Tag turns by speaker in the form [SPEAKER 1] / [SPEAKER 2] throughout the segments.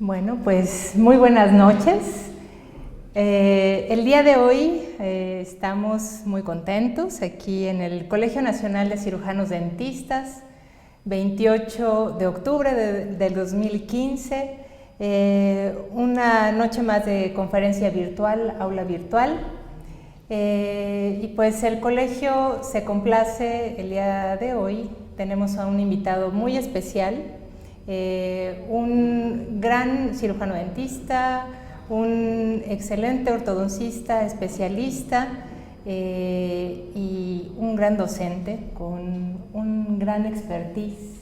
[SPEAKER 1] Bueno, pues muy buenas noches. El día de hoy estamos muy contentos aquí en el Colegio Nacional de Cirujanos Dentistas, 28 de octubre del 2015, una noche más de conferencia virtual, aula virtual. Y pues el colegio se complace el día de hoy. Tenemos a un invitado muy especial, un gran cirujano dentista, un excelente ortodoncista, especialista y un gran docente con un gran expertise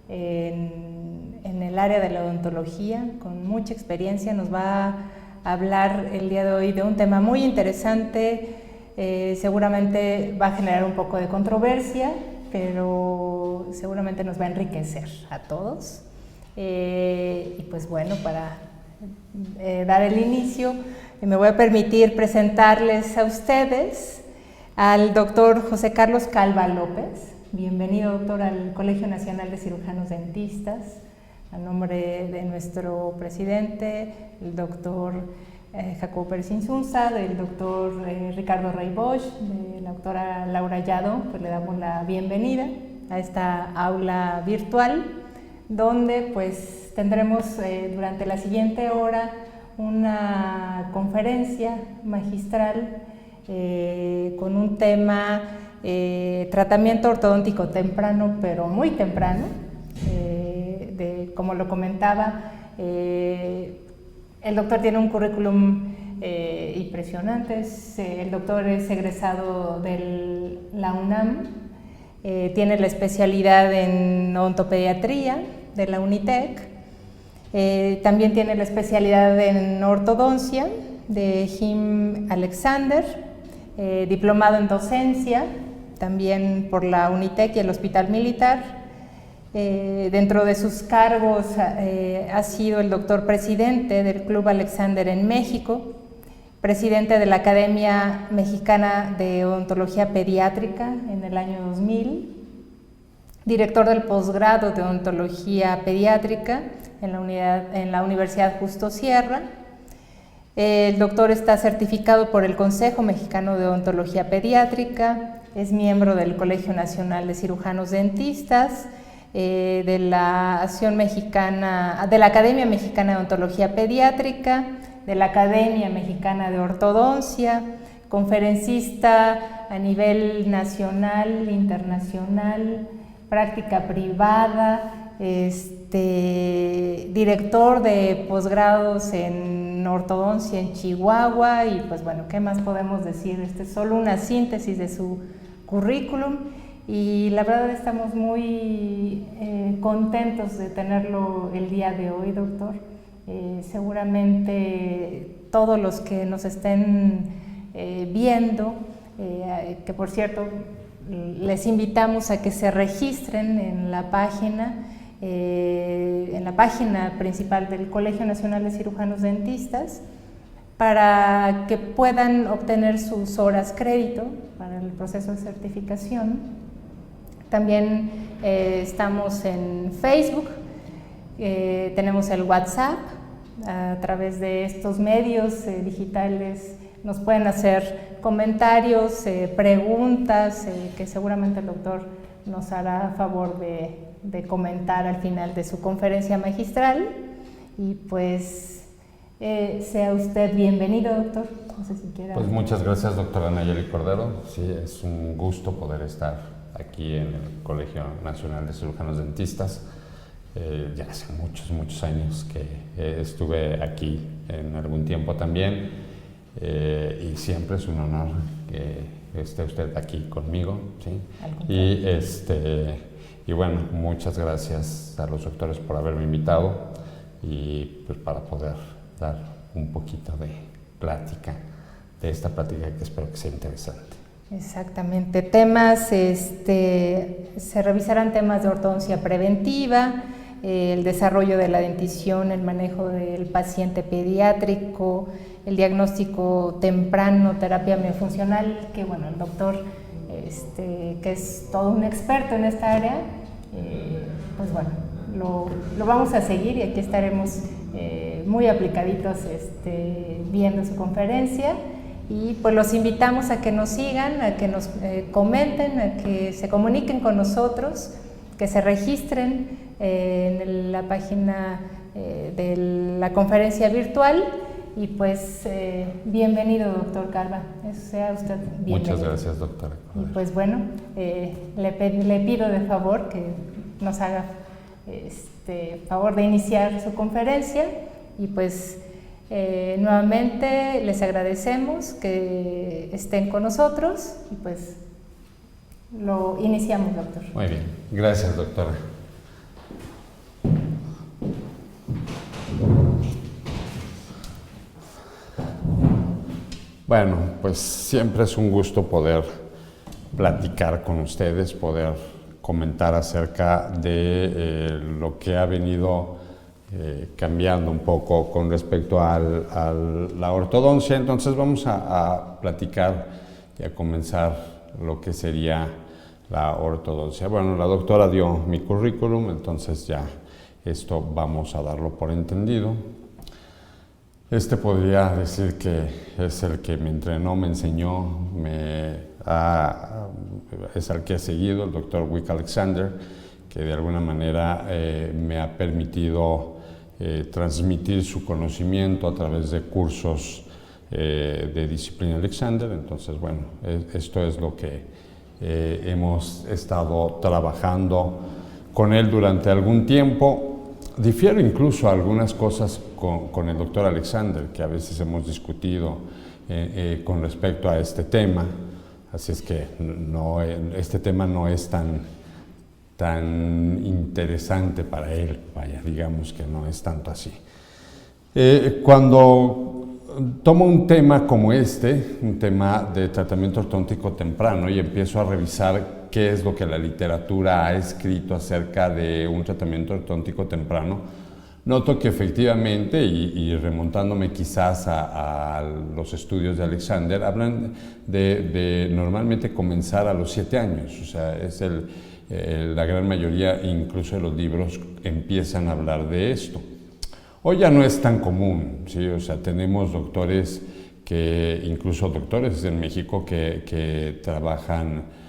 [SPEAKER 1] en el área de la odontología, con mucha experiencia. Nos va a hablar el día de hoy de un tema muy interesante. Seguramente va a generar un poco de controversia, pero seguramente nos va a enriquecer a todos. Y pues bueno, para dar el inicio, me voy a permitir presentarles a ustedes al doctor José Carlos Calva López. Bienvenido, doctor, al Colegio Nacional de Cirujanos Dentistas. A nombre de nuestro presidente, el doctor Jacobo Pérez Insunza, del doctor Ricardo Rey Bosch, de la doctora Laura Yadó, pues le damos la bienvenida a esta aula virtual, donde pues tendremos durante la siguiente hora una conferencia magistral con un tema tratamiento ortodóntico temprano, pero muy temprano. Como lo comentaba, el doctor tiene un currículum impresionante. El doctor es egresado de la UNAM, tiene la especialidad en odontopediatría de la Unitec, también tiene la especialidad en ortodoncia de Jim Alexander, diplomado en docencia también por la Unitec y el Hospital Militar. Dentro de sus cargos ha sido el doctor presidente del Club Alexander en México, presidente de la Academia Mexicana de Odontología Pediátrica en el año 2000, director del posgrado de Odontología Pediátrica en la Universidad Justo Sierra. El doctor está certificado por el Consejo Mexicano de Odontología Pediátrica, es miembro del Colegio Nacional de Cirujanos Dentistas, de la Academia Mexicana de Odontología Pediátrica, de la Academia Mexicana de Ortodoncia, conferencista a nivel nacional, internacional, práctica privada, director de posgrados en ortodoncia en Chihuahua. Y pues bueno, ¿qué más podemos decir? Es solo una síntesis de su currículum. Y la verdad estamos muy contentos de tenerlo el día de hoy, doctor. Seguramente todos los que nos estén viendo, que por cierto les invitamos a que se registren en la página principal del Colegio Nacional de Cirujanos Dentistas, para que puedan obtener sus horas crédito para el proceso de certificación. También estamos en Facebook, tenemos el WhatsApp. A través de estos medios digitales nos pueden hacer comentarios, preguntas que seguramente el doctor nos hará favor de comentar al final de su conferencia magistral. Y pues sea usted bienvenido, doctor. No sé si quiera.
[SPEAKER 2] Pues muchas gracias, doctora Nayeli Cordero. Sí, es un gusto poder estar aquí en el Colegio Nacional de Cirujanos Dentistas. Ya hace muchos años que estuve aquí en algún tiempo también, y siempre es un honor que esté usted aquí conmigo, ¿sí? Y bueno, muchas gracias a los doctores por haberme invitado y pues para poder dar un poquito de plática, de esta plática que espero que sea interesante.
[SPEAKER 1] Exactamente, temas, se revisarán temas de ortodoncia preventiva, el desarrollo de la dentición, el manejo del paciente pediátrico, el diagnóstico temprano, terapia miofuncional, que bueno, el doctor, que es todo un experto en esta área, pues bueno, lo vamos a seguir y aquí estaremos muy aplicaditos viendo su conferencia. Y pues los invitamos a que nos sigan, a que nos comenten, a que se comuniquen con nosotros, que se registren en la página de la conferencia virtual. Y pues bienvenido, doctor Calva, sea usted bienvenido.
[SPEAKER 2] Muchas gracias, doctora.
[SPEAKER 1] Y pues bueno, le pido de favor que nos haga favor de iniciar su conferencia y pues nuevamente les agradecemos que estén con nosotros y pues lo iniciamos, doctor.
[SPEAKER 2] Muy bien, gracias, doctora. Bueno, pues siempre es un gusto poder platicar con ustedes, poder comentar acerca de lo que ha venido cambiando un poco con respecto a la ortodoncia. Entonces vamos a platicar y a comenzar lo que sería la ortodoncia. Bueno, la doctora dio mi currículum, entonces ya esto vamos a darlo por entendido. Podría decir que es el que me entrenó, me enseñó, es el que he seguido, el doctor Wick Alexander, que de alguna manera me ha permitido transmitir su conocimiento a través de cursos de disciplina Alexander. Entonces, bueno, esto es lo que hemos estado trabajando con él durante algún tiempo. Difiero incluso algunas cosas con el doctor Alexander, que a veces hemos discutido con respecto a este tema, así es que este tema no es tan interesante para él, vaya, digamos que no es tanto así. Cuando tomo un tema como un tema de tratamiento ortodóntico temprano, y empiezo a revisar qué es lo que la literatura ha escrito acerca de un tratamiento ortodóntico temprano, noto que efectivamente, y remontándome quizás a los estudios de Alexander, hablan de normalmente comenzar a los 7 años, o sea, la gran mayoría, incluso de los libros, empiezan a hablar de esto. Hoy ya no es tan común, ¿sí? O sea, tenemos doctores incluso doctores en México que trabajan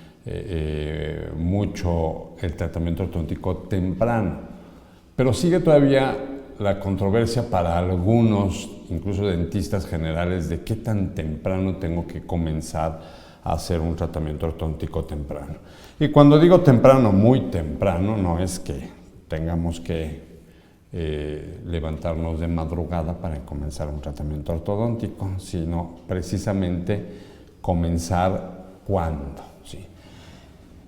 [SPEAKER 2] mucho el tratamiento ortodóntico temprano, pero sigue todavía la controversia para algunos, incluso dentistas generales, de qué tan temprano tengo que comenzar a hacer un tratamiento ortodóntico temprano. Y cuando digo temprano, muy temprano, no es que tengamos que levantarnos de madrugada para comenzar un tratamiento ortodóntico, sino precisamente comenzar cuando. ¿Sí?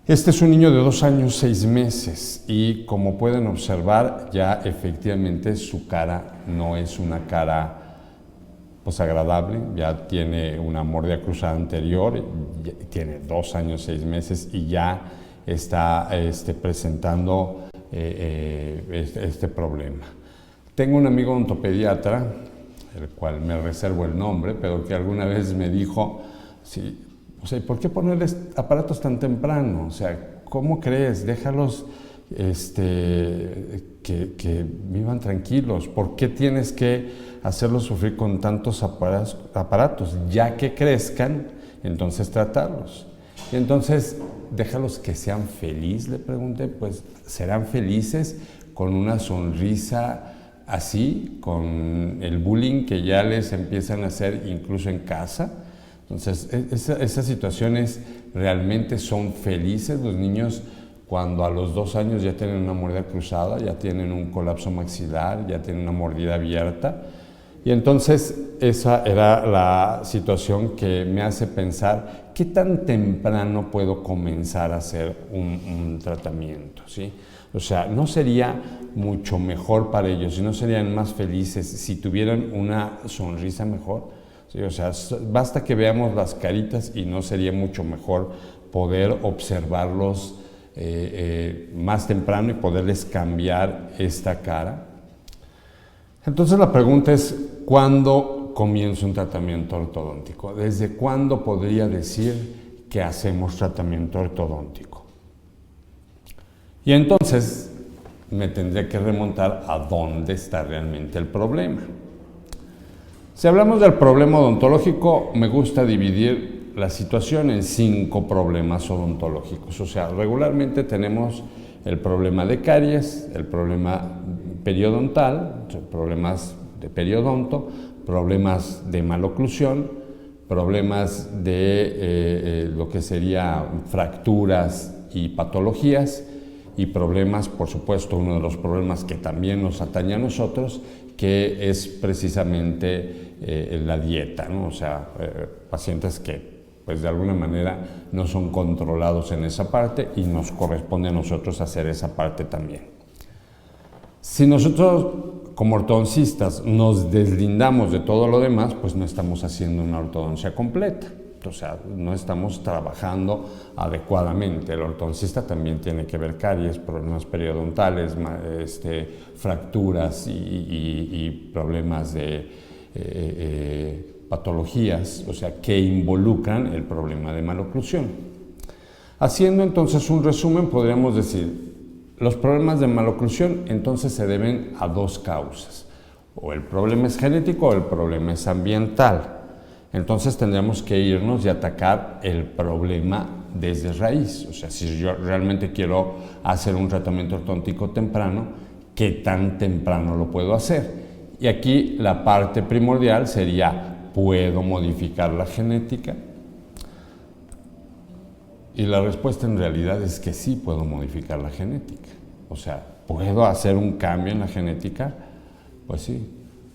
[SPEAKER 2] Este es un niño de 2 años, 6 meses y como pueden observar ya efectivamente su cara no es una cara pues agradable, ya tiene una mordida cruzada anterior, tiene 2 años, 6 meses y ya está presentando este problema. Tengo un amigo odontopediatra, el cual me reservo el nombre, pero que alguna vez me dijo, sí, o sea, ¿por qué ponerles aparatos tan temprano? O sea, ¿cómo crees? Déjalos que vivan tranquilos. ¿Por qué tienes que hacerlos sufrir con tantos aparatos? Ya que crezcan, entonces tratarlos. Y entonces, déjalos que sean felices, le pregunté, pues serán felices con una sonrisa así, con el bullying que ya les empiezan a hacer incluso en casa. Entonces, esas situaciones realmente son felices. Los niños, cuando a los 2 años ya tienen una mordida cruzada, ya tienen un colapso maxilar, ya tienen una mordida abierta. Y entonces, esa era la situación que me hace pensar, ¿qué tan temprano puedo comenzar a hacer un tratamiento? ¿Sí? O sea, ¿no sería mucho mejor para ellos y no serían más felices si tuvieran una sonrisa mejor? ¿Sí? O sea, basta que veamos las caritas y no sería mucho mejor poder observarlos más temprano y poderles cambiar esta cara. Entonces la pregunta es, ¿cuándo comienzo un tratamiento ortodóntico? ¿Desde cuándo podría decir que hacemos tratamiento ortodóntico? Y entonces me tendría que remontar a dónde está realmente el problema. Si hablamos del problema odontológico, me gusta dividir la situación en 5 problemas odontológicos. O sea, regularmente tenemos el problema de caries, el problema periodontal, problemas de periodonto, problemas de maloclusión, problemas de lo que sería fracturas y patologías, y problemas, por supuesto, uno de los problemas que también nos atañe a nosotros, que es precisamente la dieta, ¿no? O sea, pacientes que pues de alguna manera no son controlados en esa parte y nos corresponde a nosotros hacer esa parte también. Si nosotros como ortodoncistas nos deslindamos de todo lo demás, pues no estamos haciendo una ortodoncia completa. O sea, no estamos trabajando adecuadamente. El ortodoncista también tiene que ver caries, problemas periodontales, fracturas y problemas de patologías, o sea, que involucran el problema de maloclusión. Haciendo entonces un resumen, podríamos decir, los problemas de maloclusión entonces se deben a 2 causas. O el problema es genético o el problema es ambiental. Entonces tendríamos que irnos y atacar el problema desde raíz. O sea, si yo realmente quiero hacer un tratamiento ortodóntico temprano, ¿qué tan temprano lo puedo hacer? Y aquí la parte primordial sería, ¿puedo modificar la genética? Y la respuesta en realidad es que sí puedo modificar la genética. O sea, ¿puedo hacer un cambio en la genética? Pues sí.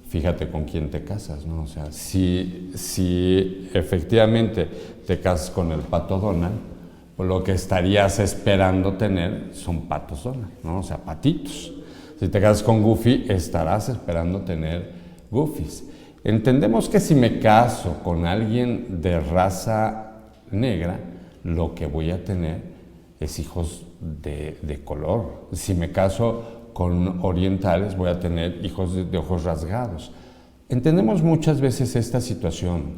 [SPEAKER 2] Fíjate con quién te casas, ¿no? O sea, si efectivamente te casas con el pato Donald, pues lo que estarías esperando tener son patos Donald, ¿no? O sea, patitos. Si te casas con Goofy, estarás esperando tener Goofies. Entendemos que si me caso con alguien de raza negra, lo que voy a tener es hijos de color. Si me caso con orientales, voy a tener hijos de ojos rasgados. Entendemos muchas veces esta situación,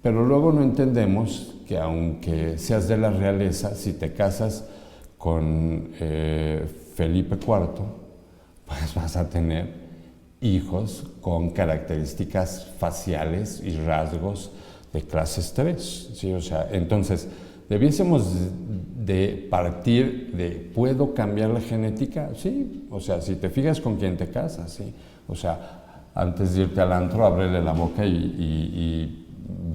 [SPEAKER 2] pero luego no entendemos que aunque seas de la realeza, si te casas con Felipe IV, pues vas a tener hijos con características faciales y rasgos de clases 3, ¿sí? O sea, entonces, debiésemos de partir de, ¿puedo cambiar la genética? Sí, o sea, si te fijas con quién te casas, sí. O sea, antes de irte al antro, ábrele la boca y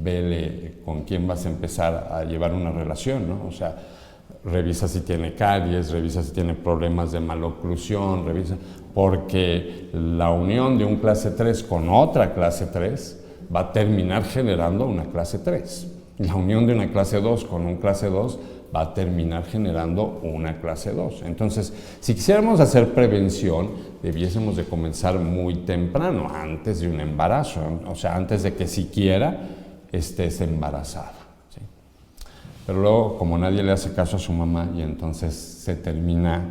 [SPEAKER 2] vele con quién vas a empezar a llevar una relación, ¿no? O sea, revisa si tiene caries, revisa si tiene problemas de maloclusión, revisa, porque la unión de un clase 3 con otra clase 3 va a terminar generando una clase 3. La unión de una clase 2 con un clase 2 va a terminar generando una clase 2. Entonces, si quisiéramos hacer prevención, debiésemos de comenzar muy temprano, antes de un embarazo, o sea, antes de que siquiera estés embarazada, ¿sí? Pero luego, como nadie le hace caso a su mamá, y entonces se termina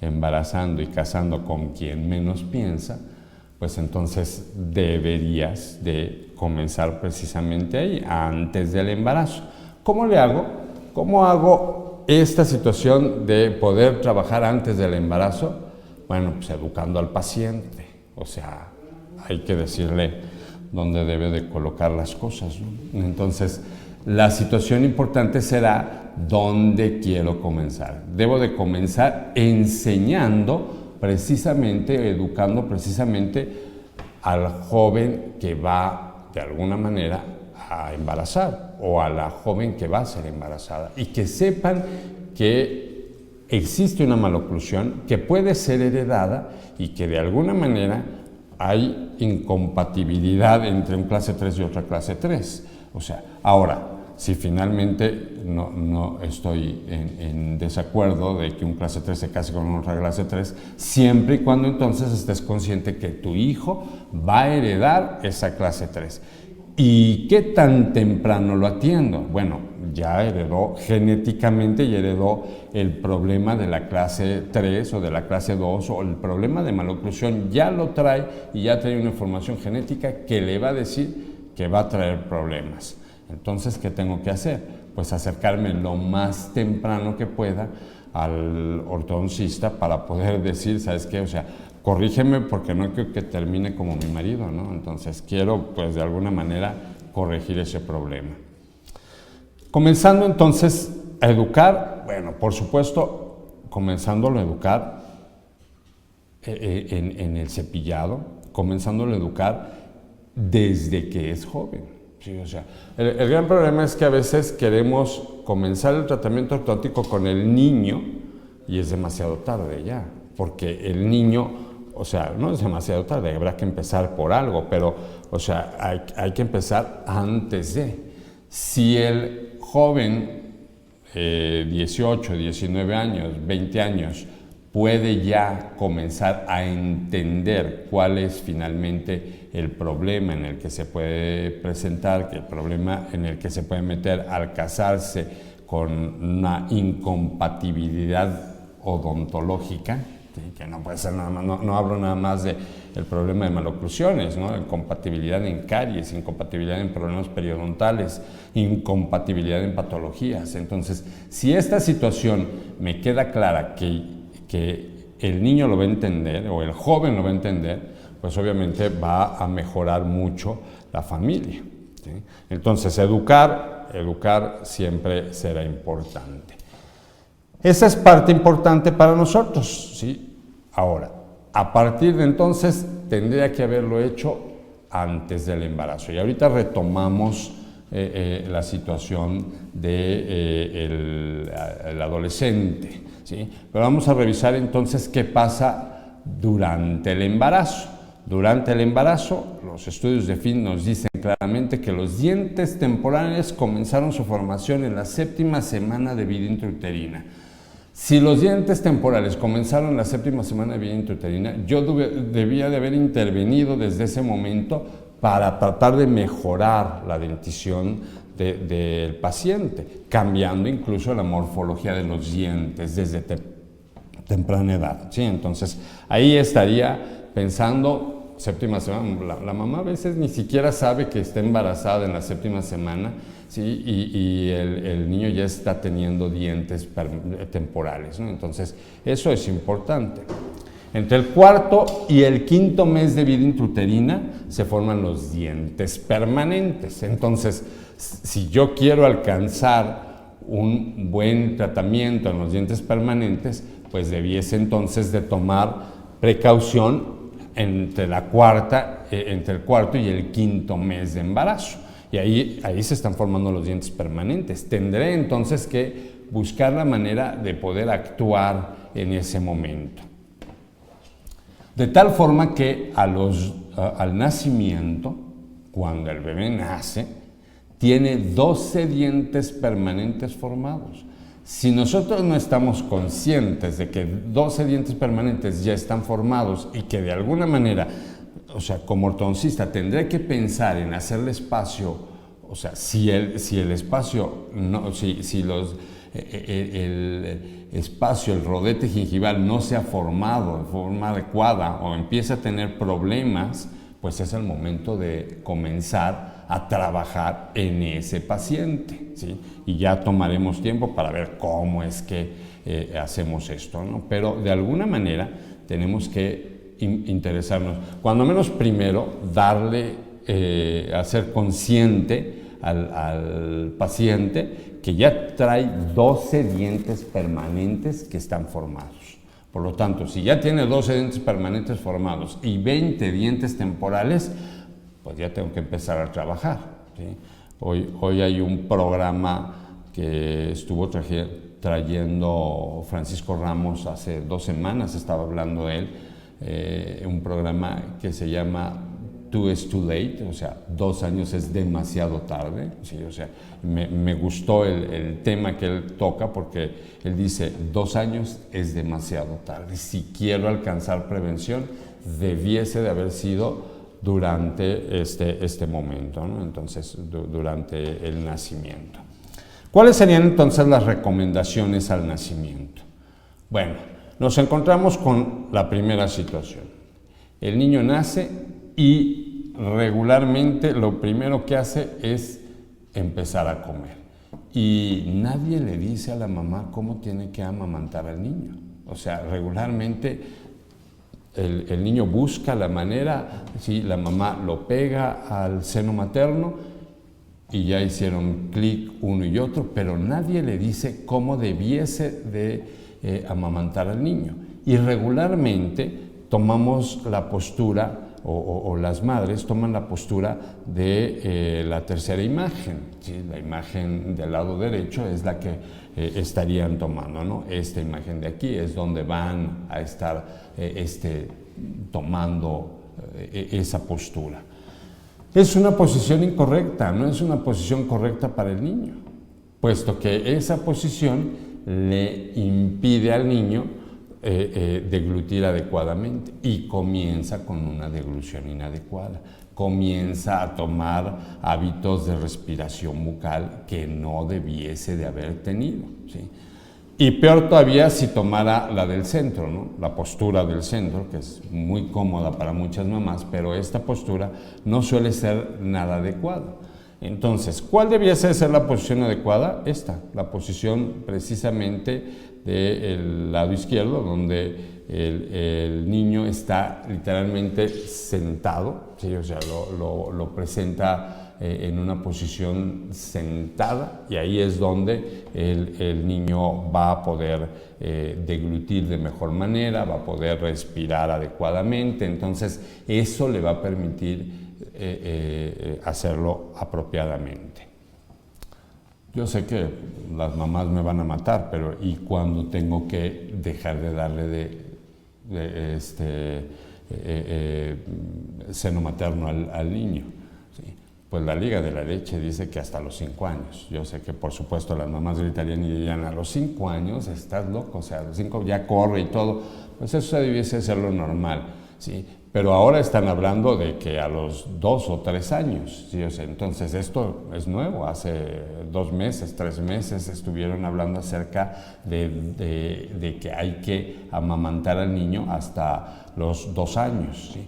[SPEAKER 2] embarazando y casando con quien menos piensa, pues entonces deberías de comenzar precisamente ahí, antes del embarazo. ¿Cómo le hago? ¿Cómo hago esta situación de poder trabajar antes del embarazo? Bueno, pues educando al paciente. O sea, hay que decirle dónde debe de colocar las cosas, ¿no? Entonces, la situación importante será dónde quiero comenzar. Debo de comenzar enseñando precisamente, educando precisamente al joven que va de alguna manera a embarazar o a la joven que va a ser embarazada, y que sepan que existe una maloclusión que puede ser heredada y que de alguna manera hay incompatibilidad entre un clase 3 y otra clase 3. O sea, ahora, si finalmente no estoy en desacuerdo de que un clase 3 se case con otra clase 3, siempre y cuando entonces estés consciente que tu hijo va a heredar esa clase 3. ¿Y qué tan temprano lo atiendo? Bueno, ya heredó genéticamente y heredó el problema de la clase 3 o de la clase 2, o el problema de maloclusión ya lo trae y ya trae una información genética que le va a decir que va a traer problemas. Entonces, ¿qué tengo que hacer? Pues acercarme lo más temprano que pueda al ortodoncista para poder decir, ¿sabes qué? O sea, corrígeme porque no quiero que termine como mi marido, ¿no? Entonces quiero, pues, de alguna manera corregir ese problema. Comenzando entonces a educar, bueno, por supuesto, comenzándolo a educar en el cepillado, comenzándolo a educar desde que es joven. Sí, o sea, el gran problema es que a veces queremos comenzar el tratamiento ortodóntico con el niño y es demasiado tarde ya, porque el niño, o sea, no es demasiado tarde, habrá que empezar por algo, pero, o sea, hay que empezar antes de. Si el joven, 18, 19 años, 20 años, puede ya comenzar a entender cuál es finalmente el problema en el que se puede presentar, que el problema en el que se puede meter al casarse con una incompatibilidad odontológica, que no puede ser nada más, no hablo nada más del problema de maloclusiones, ¿no? Incompatibilidad en caries, incompatibilidad en problemas periodontales, incompatibilidad en patologías. Entonces, si esta situación me queda clara que el niño lo va a entender o el joven lo va a entender, pues obviamente va a mejorar mucho la familia, ¿sí? Entonces, educar siempre será importante. Esa es parte importante para nosotros, ¿sí? Ahora, a partir de entonces, tendría que haberlo hecho antes del embarazo. Y ahorita retomamos la situación del adolescente, ¿sí? Pero vamos a revisar entonces qué pasa durante el embarazo. Durante el embarazo, los estudios de Finn nos dicen claramente que los dientes temporales comenzaron su formación en la 7ª semana de vida intrauterina. Si los dientes temporales comenzaron en la 7ª semana de vida intrauterina, yo debía de haber intervenido desde ese momento para tratar de mejorar la dentición del paciente, cambiando incluso la morfología de los dientes desde temprana edad, ¿sí? Entonces, ahí estaría pensando, 7ª semana, la mamá a veces ni siquiera sabe que está embarazada en la 7ª semana, ¿sí? Y el niño ya está teniendo dientes temporales, ¿no? Entonces, eso es importante. Entre el 4º y el 5º mes de vida intrauterina se forman los dientes permanentes. Entonces, si yo quiero alcanzar un buen tratamiento en los dientes permanentes, pues debiese entonces de tomar precaución entre el 4º y el 5º mes de embarazo. Y ahí se están formando los dientes permanentes. Tendré entonces que buscar la manera de poder actuar en ese momento. De tal forma que al nacimiento, cuando el bebé nace, tiene 12 dientes permanentes formados. Si nosotros no estamos conscientes de que 12 dientes permanentes ya están formados y que de alguna manera, o sea, como ortodoncista tendré que pensar en hacerle espacio, o sea, si el espacio, el espacio, el rodete gingival no se ha formado de forma adecuada o empieza a tener problemas, pues es el momento de comenzar a trabajar en ese paciente, ¿sí? Y ya tomaremos tiempo para ver cómo es que hacemos esto, ¿no? Pero de alguna manera tenemos que interesarnos, cuando menos primero darle, hacer consciente al paciente que ya trae 12 dientes permanentes que están formados. Por lo tanto, si ya tiene 12 dientes permanentes formados y 20 dientes temporales, pues ya tengo que empezar a trabajar, ¿sí? Hoy hay un programa que estuvo trayendo Francisco Ramos hace 2 semanas, estaba hablando de él, un programa que se llama 2 is too late, o sea, 2 años es demasiado tarde, ¿sí? O sea, me gustó el tema que él toca porque él dice, 2 años es demasiado tarde. Si quiero alcanzar prevención, debiese de haber sido durante este momento, ¿no? Entonces, durante el nacimiento. ¿Cuáles serían entonces las recomendaciones al nacimiento? Bueno, nos encontramos con la primera situación. El niño nace y regularmente lo primero que hace es empezar a comer. y nadie le dice a la mamá cómo tiene que amamantar al niño. O sea, regularmente el niño busca la manera, ¿sí? La mamá lo pega al seno materno y ya hicieron clic uno y otro, pero nadie le dice cómo debiese de amamantar al niño. Y regularmente tomamos la postura, o las madres toman la postura de la tercera imagen, ¿sí? La imagen del lado derecho es la que estarían tomando, ¿no? Esta imagen de aquí es donde van a estar tomando esa postura. Es una posición incorrecta, no es una posición correcta para el niño, puesto que esa posición le impide al niño deglutir adecuadamente y comienza con una deglución inadecuada, comienza a tomar hábitos de respiración bucal que no debiese de haber tenido, ¿sí? Y peor todavía si tomara la del centro, ¿no? La postura del centro, que es muy cómoda para muchas mamás, pero esta postura no suele ser nada adecuada. Entonces, ¿cuál debiese ser la posición adecuada? Esta, la posición precisamente del lado izquierdo, donde el niño está literalmente sentado, ¿sí? O sea, lo presenta en una posición sentada, y ahí es donde el niño va a poder deglutir de mejor manera, va a poder respirar adecuadamente. Entonces eso le va a permitir hacerlo apropiadamente. Yo sé que las mamás me van a matar, pero ¿y cuándo tengo que dejar de darle seno materno al niño? ¿Sí? Pues la Liga de la Leche dice que hasta los 5 años. Yo sé que por supuesto las mamás gritarían y dirían, a los 5 años estás loco, o sea, a los 5 ya corre y todo. Pues eso debiese ser lo normal, ¿sí? Pero ahora están hablando de que a los 2 o 3 años, ¿sí? O sea, entonces esto es nuevo. Hace 2 meses, 3 meses estuvieron hablando acerca de que hay que amamantar al niño hasta los 2 años, ¿sí?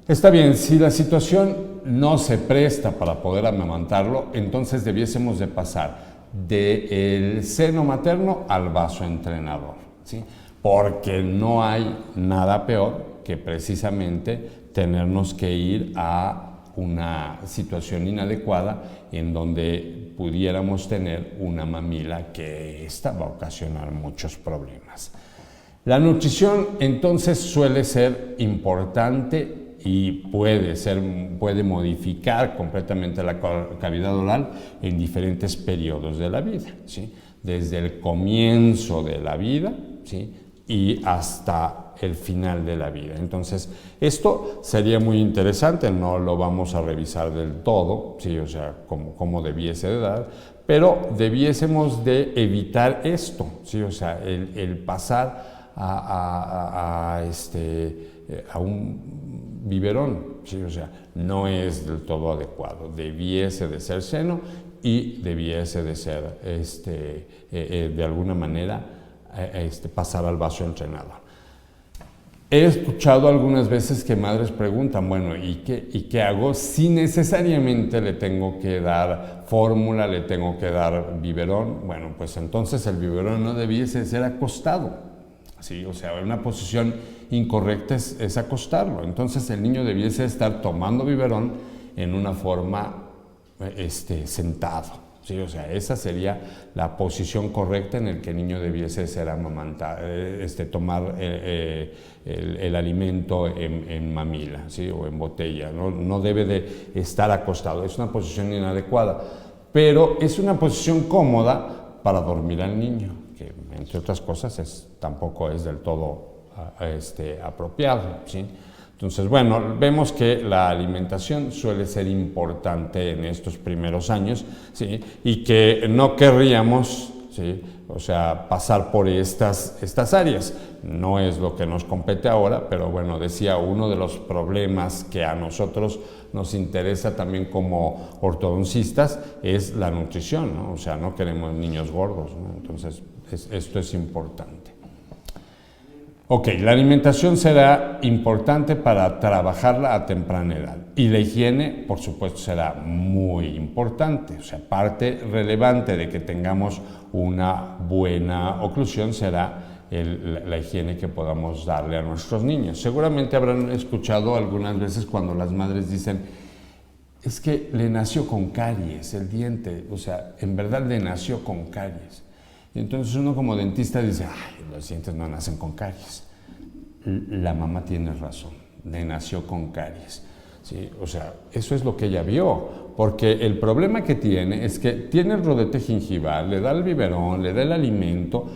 [SPEAKER 2] Está bien, si la situación no se presta para poder amamantarlo, entonces debiésemos de pasar del seno materno al vaso entrenador, ¿sí? Porque no hay nada peor que precisamente tenernos que ir a una situación inadecuada en donde pudiéramos tener una mamila que esta va a ocasionar muchos problemas. La nutrición entonces suele ser importante y puede modificar completamente la cavidad oral en diferentes periodos de la vida, ¿sí? Desde el comienzo de la vida, ¿sí? Y hasta el final de la vida. Entonces, esto sería muy interesante, no lo vamos a revisar del todo, ¿sí? O sea, como debiese de dar, pero debiésemos de evitar esto, ¿sí? O sea, el pasar a un biberón, ¿sí? O sea, no es del todo adecuado, debiese de ser seno y debiese de ser, de alguna manera, pasar al vaso entrenador. He escuchado algunas veces que madres preguntan, bueno, ¿y qué hago si necesariamente le tengo que dar fórmula, le tengo que dar biberón? Bueno, pues entonces el biberón no debiese ser acostado, ¿sí? O sea, una posición incorrecta es acostarlo. Entonces el niño debiese estar tomando biberón en una forma sentado, ¿sí? O sea, esa sería la posición correcta en la que el niño debiese ser amamantado, tomar el alimento en mamila, ¿sí? O en botella. No debe de estar acostado, es una posición inadecuada, pero es una posición cómoda para dormir al niño, que entre otras cosas tampoco es del todo apropiado, ¿sí? Entonces, bueno, vemos que la alimentación suele ser importante en estos primeros años, ¿sí? Y que no querríamos, ¿sí? O sea, pasar por estas áreas. No es lo que nos compete ahora, pero bueno, decía, uno de los problemas que a nosotros nos interesa también como ortodoncistas es la nutrición, ¿no? O sea, no queremos niños gordos, ¿no? Entonces, esto es importante. Ok, la alimentación será importante para trabajarla a temprana edad y la higiene, por supuesto, será muy importante. O sea, parte relevante de que tengamos una buena oclusión será la higiene que podamos darle a nuestros niños. Seguramente habrán escuchado algunas veces cuando las madres dicen: es que le nació con caries el diente, o sea, en verdad le nació con caries. Y entonces uno como dentista dice: ay, los dientes no nacen con caries. La mamá tiene razón, le nació con caries. ¿Sí? O sea, eso es lo que ella vio, porque el problema que tiene es que tiene el rodete gingival, le da el biberón, le da el alimento,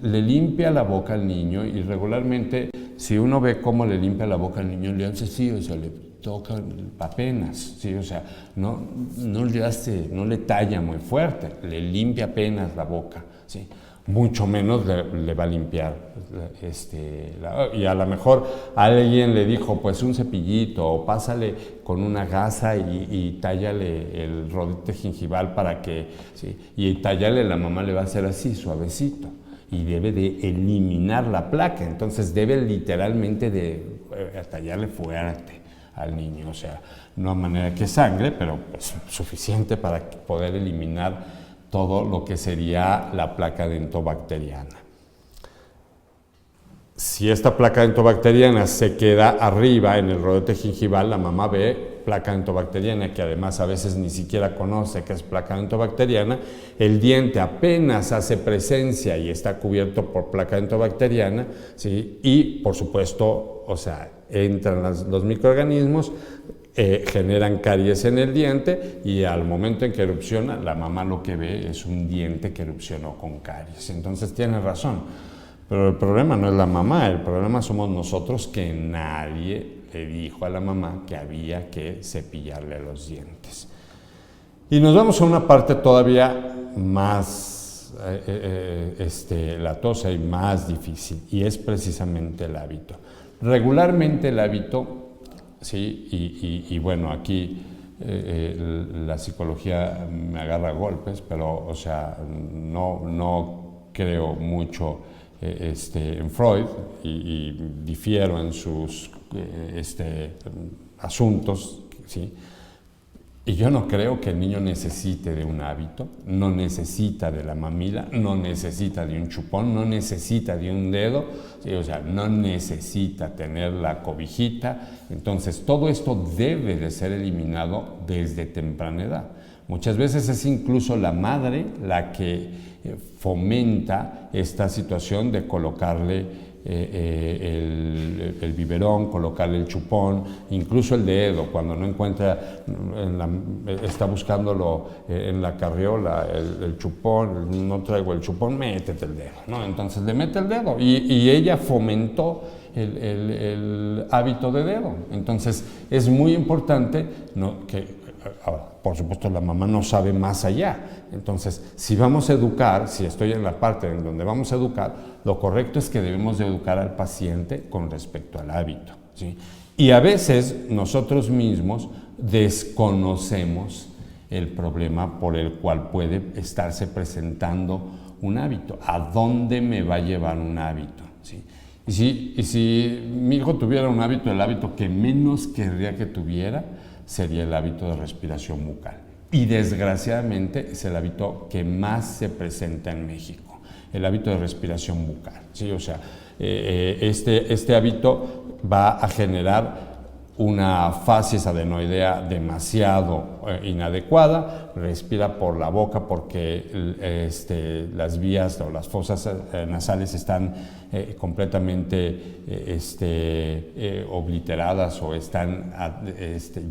[SPEAKER 2] le limpia la boca al niño y regularmente, si uno ve cómo le limpia la boca al niño, le hace así, o sea, le toca apenas, ¿sí? O sea, no le talla muy fuerte, le limpia apenas la boca, ¿sí? Mucho menos le va a limpiar. Y a lo mejor alguien le dijo: pues un cepillito, o pásale con una gasa y tállale el rodete gingival para que, ¿sí? Y tállale, la mamá le va a hacer así, suavecito, y debe de eliminar la placa. Entonces debe literalmente de tallarle fuerte al niño, o sea, no a manera que sangre, pero pues, suficiente para poder eliminar todo lo que sería la placa dentobacteriana. Si esta placa dentobacteriana se queda arriba en el rodete gingival, la mamá ve placa dentobacteriana, que además a veces ni siquiera conoce qué es placa dentobacteriana. El diente apenas hace presencia y está cubierto por placa dentobacteriana, ¿sí? Y por supuesto, o sea, entran los microorganismos, generan caries en el diente, y al momento en que erupciona, la mamá lo que ve es un diente que erupcionó con caries. Entonces tiene razón, pero el problema no es la mamá, el problema somos nosotros, que nadie le dijo a la mamá que había que cepillarle los dientes. Y nos vamos a una parte todavía más latosa y más difícil, y es precisamente el hábito. Regularmente el hábito, sí, y bueno, aquí la psicología me agarra a golpes, pero, o sea, no creo mucho en Freud y difiero en sus asuntos, ¿sí? Y yo no creo que el niño necesite de un hábito, no necesita de la mamila, no necesita de un chupón, no necesita de un dedo, ¿sí? O sea, no necesita tener la cobijita. Entonces, todo esto debe de ser eliminado desde temprana edad. Muchas veces es incluso la madre la que fomenta esta situación de colocarle el biberón, colocarle el chupón, incluso el dedo, cuando no encuentra, está buscándolo en la carriola, el chupón, no traigo el chupón, métete el dedo, ¿no? Entonces le mete el dedo, y ella fomentó el hábito de dedo. Entonces es muy importante, ¿no? Ahora, por supuesto, la mamá no sabe más allá. Entonces, si vamos a educar, si estoy en la parte en donde vamos a educar, lo correcto es que debemos de educar al paciente con respecto al hábito, ¿sí? Y a veces nosotros mismos desconocemos el problema por el cual puede estarse presentando un hábito. ¿A dónde me va a llevar un hábito? ¿Sí? Y si mi hijo tuviera un hábito, el hábito que menos querría que tuviera sería el hábito de respiración bucal. Y desgraciadamente es el hábito que más se presenta en México, el hábito de respiración bucal, ¿sí? O sea, este hábito va a generar una facies adenoidea demasiado inadecuada, respira por la boca porque las vías o las fosas nasales están completamente obliteradas o están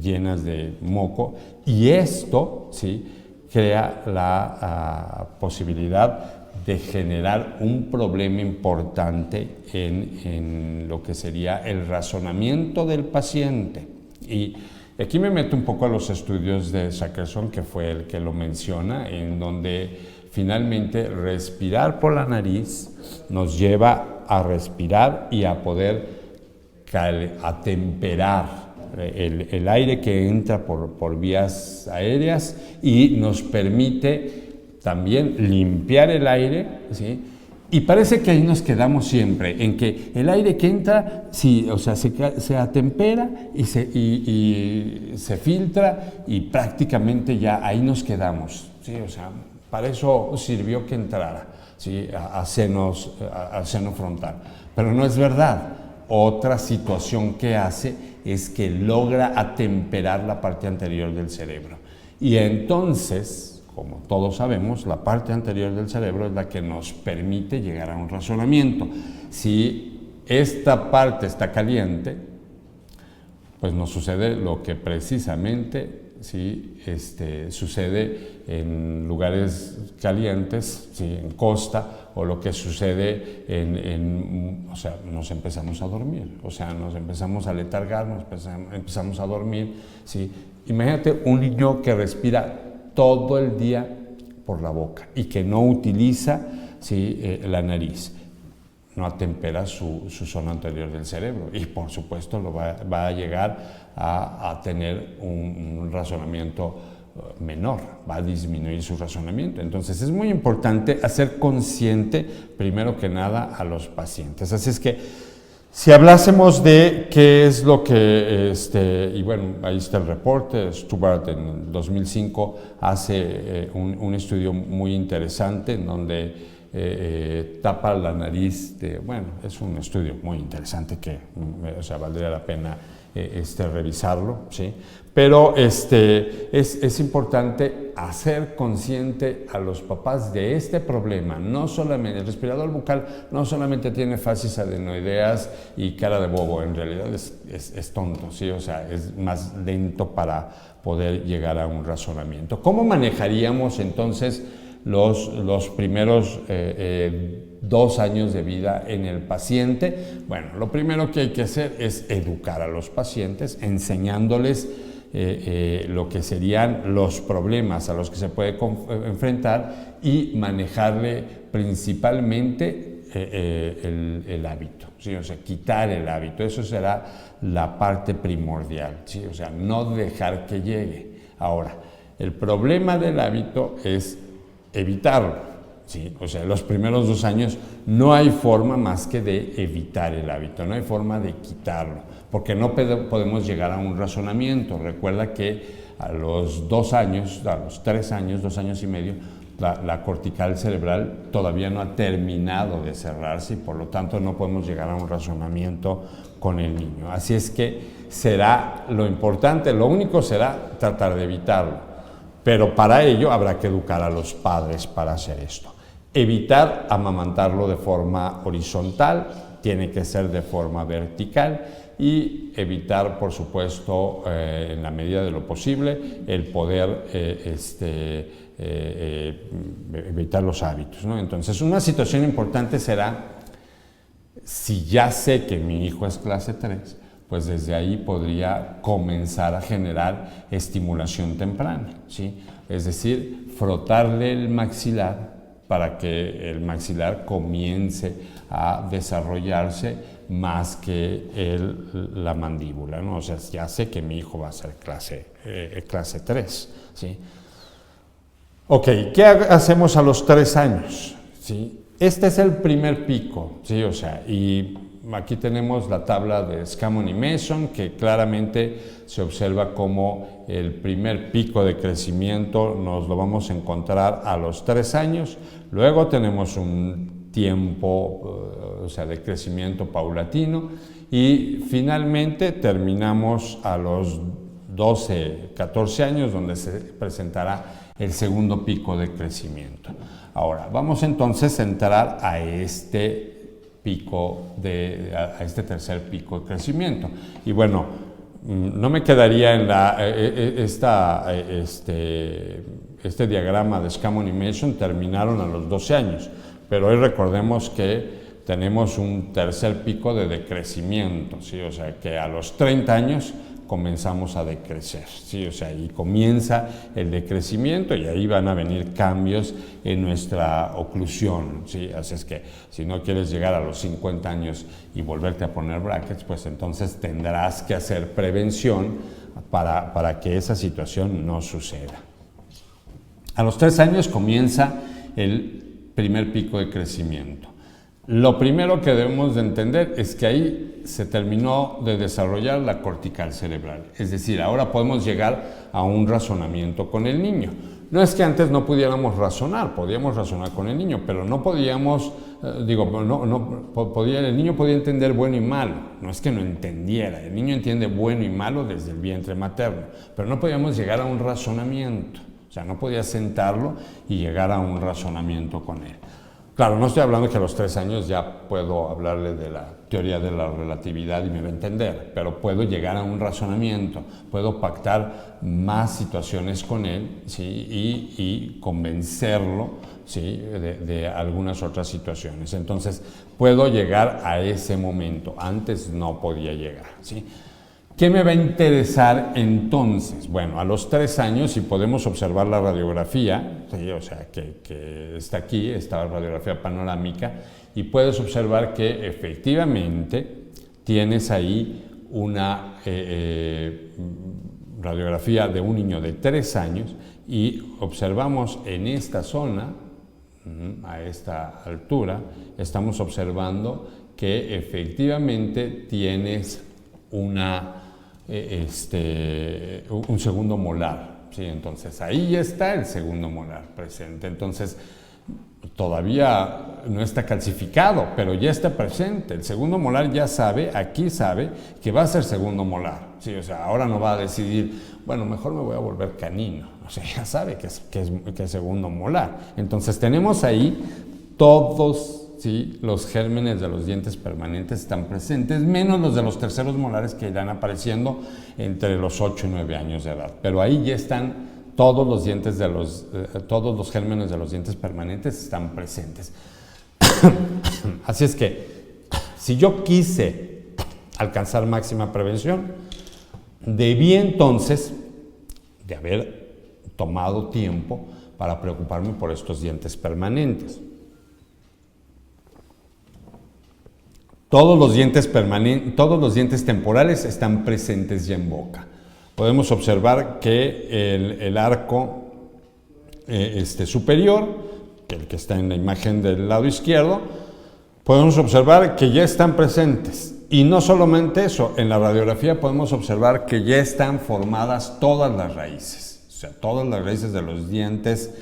[SPEAKER 2] llenas de moco, y esto, ¿sí?, crea la posibilidad de generar un problema importante en lo que sería el razonamiento del paciente. Y aquí me meto un poco a los estudios de Sackerson, que fue el que lo menciona, en donde finalmente respirar por la nariz nos lleva a respirar y a poder atemperar el aire que entra por vías aéreas, y nos permite también limpiar el aire, ¿sí?, Y parece que ahí nos quedamos siempre, en que el aire que entra, sí, o sea, se atempera y se filtra y prácticamente ya ahí nos quedamos, ¿sí? O sea, para eso sirvió que entrara, ¿sí? al seno frontal. Pero no es verdad. Otra situación que hace es que logra atemperar la parte anterior del cerebro. Y entonces, como todos sabemos, la parte anterior del cerebro es la que nos permite llegar a un razonamiento. Si esta parte está caliente, pues nos sucede lo que precisamente sucede en lugares calientes, ¿sí? En costa, o lo que sucede o sea, nos empezamos a dormir, o sea, nos empezamos a letargar, empezamos a dormir, ¿sí? Imagínate un niño que respira todo el día por la boca y que no utiliza, ¿sí? La nariz, no atempera su zona anterior del cerebro y por supuesto va a llegar a tener un razonamiento menor, va a disminuir su razonamiento. Entonces es muy importante hacer consciente primero que nada a los pacientes. Así es que si hablásemos de qué es lo que, y bueno, ahí está el reporte, Stubbart en 2005 hace un estudio muy interesante en donde tapa la nariz bueno, es un estudio muy interesante que, o sea, valdría la pena revisarlo, ¿sí? Pero es importante hacer consciente a los papás de este problema. No solamente, el respirador bucal no solamente tiene facies adenoideas y cara de bobo, en realidad es tonto, ¿sí? O sea, es más lento para poder llegar a un razonamiento. ¿Cómo manejaríamos entonces los primeros 2 años de vida en el paciente? Bueno, lo primero que hay que hacer es educar a los pacientes, enseñándoles lo que serían los problemas a los que se puede enfrentar y manejarle principalmente el hábito, ¿sí? O sea, quitar el hábito, eso será la parte primordial, ¿sí? O sea, no dejar que llegue. Ahora, el problema del hábito es evitarlo, ¿sí? O sea, los primeros 2 años no hay forma más que de evitar el hábito, no hay forma de quitarlo, porque no podemos llegar a un razonamiento. Recuerda que a los 2 años, a los 3 años, 2 años y medio, la cortical cerebral todavía no ha terminado de cerrarse y por lo tanto no podemos llegar a un razonamiento con el niño. Así es que será lo importante, lo único será tratar de evitarlo. Pero para ello habrá que educar a los padres para hacer esto. Evitar amamantarlo de forma horizontal, tiene que ser de forma vertical y evitar, por supuesto, en la medida de lo posible, el poder evitar los hábitos, ¿no? Entonces, una situación importante será, si ya sé que mi hijo es clase 3, pues desde ahí podría comenzar a generar estimulación temprana, ¿sí? Es decir, frotarle el maxilar para que el maxilar comience a desarrollarse más que la mandíbula, ¿no? O sea, ya sé que mi hijo va a ser clase 3, ¿sí? Ok, ¿qué hacemos a los 3 años? ¿Sí? Este es el primer pico, ¿sí? O sea, y aquí tenemos la tabla de Scammon y Mason, que claramente se observa como el primer pico de crecimiento nos lo vamos a encontrar a los 3 años. Luego tenemos un tiempo, o sea, de crecimiento paulatino y finalmente terminamos a los 12, 14 años, donde se presentará el segundo pico de crecimiento. Ahora, vamos entonces a entrar a este tercer pico de crecimiento. Y bueno, no me quedaría en este diagrama de Scammon y Mason, terminaron a los 12 años, pero hoy recordemos que tenemos un tercer pico de decrecimiento, ¿sí? O sea, que a los 30 años comenzamos a decrecer, ¿sí? O sea, y comienza el decrecimiento y ahí van a venir cambios en nuestra oclusión, ¿sí? Así es que si no quieres llegar a los 50 años y volverte a poner brackets, pues entonces tendrás que hacer prevención para que esa situación no suceda. A los 3 años comienza el primer pico de crecimiento. Lo primero que debemos de entender es que ahí se terminó de desarrollar la cortical cerebral. Es decir, ahora podemos llegar a un razonamiento con el niño. No es que antes no pudiéramos razonar, podíamos razonar con el niño, pero no podíamos, el niño podía entender bueno y malo. No es que no entendiera, el niño entiende bueno y malo desde el vientre materno, pero no podíamos llegar a un razonamiento. O sea, no podía sentarlo y llegar a un razonamiento con él. Claro, no estoy hablando que a los 3 años ya puedo hablarle de la teoría de la relatividad y me va a entender, pero puedo llegar a un razonamiento, puedo pactar más situaciones con él, ¿sí? y convencerlo, ¿sí? de algunas otras situaciones. Entonces, puedo llegar a ese momento. Antes no podía llegar, ¿sí? ¿Qué me va a interesar entonces? Bueno, a los 3 años, si podemos observar la radiografía, ¿sí? O sea, que está aquí, esta radiografía panorámica, y puedes observar que efectivamente tienes ahí una radiografía de un niño de 3 años y observamos en esta zona, a esta altura, estamos observando que efectivamente tienes un segundo molar, ¿sí? Entonces ahí ya está el segundo molar presente. Entonces todavía no está calcificado, pero ya está presente. El segundo molar ya sabe, aquí sabe que va a ser segundo molar, ¿sí? O sea, ahora no va a decidir, bueno, mejor me voy a volver canino. O sea, ya sabe que es segundo molar. Entonces tenemos ahí todos, ¿sí? Los gérmenes de los dientes permanentes están presentes, menos los de los terceros molares que irán apareciendo entre los 8 y 9 años de edad. Pero ahí ya están todos los dientes todos los gérmenes de los dientes permanentes están presentes. Así es que, si yo quise alcanzar máxima prevención, debí entonces de haber tomado tiempo para preocuparme por estos dientes permanentes. Todos los dientes temporales están presentes ya en boca. Podemos observar que el arco superior, el que está en la imagen del lado izquierdo, podemos observar que ya están presentes. Y no solamente eso, en la radiografía podemos observar que ya están formadas todas las raíces. O sea, todas las raíces de los dientes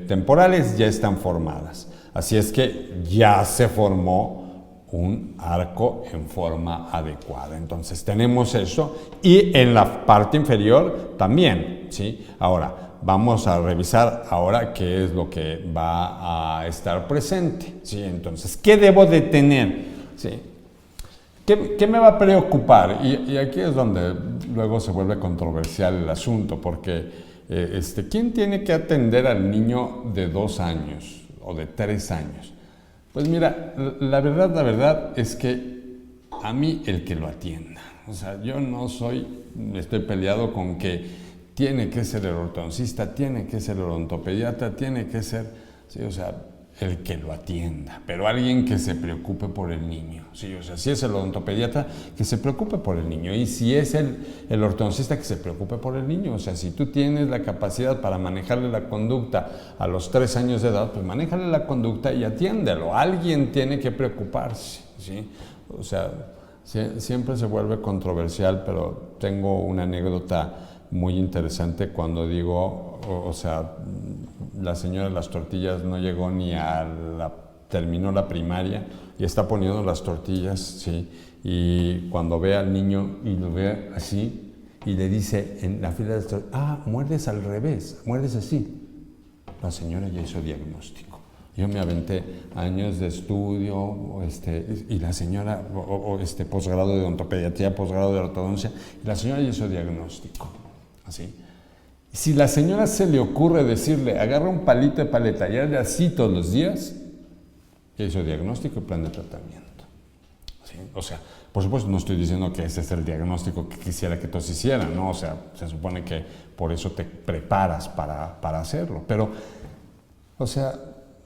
[SPEAKER 2] temporales ya están formadas. Así es que ya se formó un arco en forma adecuada. Entonces tenemos eso, y en la parte inferior también, ¿sí? Ahora vamos a revisar ahora qué es lo que va a estar presente, ¿sí? Entonces, ¿qué debo de tener? ¿Sí? ¿Qué me va a preocupar? Y aquí es donde luego se vuelve controversial el asunto, porque ¿quién tiene que atender al niño de 2 años o de 3 años? Pues mira, la verdad es que a mí el que lo atienda. O sea, yo no estoy peleado con que tiene que ser el ortodoncista, tiene que ser el odontopediatra, tiene que ser, ¿sí? O sea, el que lo atienda, pero alguien que se preocupe por el niño, ¿sí? O sea, si es el odontopediatra, que se preocupe por el niño, y si es el ortodoncista, que se preocupe por el niño. O sea, si tú tienes la capacidad para manejarle la conducta a los 3 años de edad, pues manéjale la conducta y atiéndelo. Alguien tiene que preocuparse, ¿sí? O sea, siempre se vuelve controversial, pero tengo una anécdota muy interesante cuando digo, o sea, la señora de las tortillas no llegó ni terminó la primaria y está poniendo las tortillas, ¿sí? Y cuando ve al niño y lo ve así y le dice en la fila de las tortillas, muerdes al revés, muerdes así. La señora ya hizo diagnóstico. Yo me aventé años de estudio, y la señora, posgrado de odontopediatría, posgrado de ortodoncia, y la señora ya hizo diagnóstico, así. Si la señora se le ocurre decirle, agarra un palito de paleta y hazle así todos los días, ya hizo diagnóstico y plan de tratamiento, ¿sí? O sea, por supuesto no estoy diciendo que ese es el diagnóstico que quisiera que todos hicieran, ¿no? O sea, se supone que por eso te preparas para hacerlo, pero, o sea,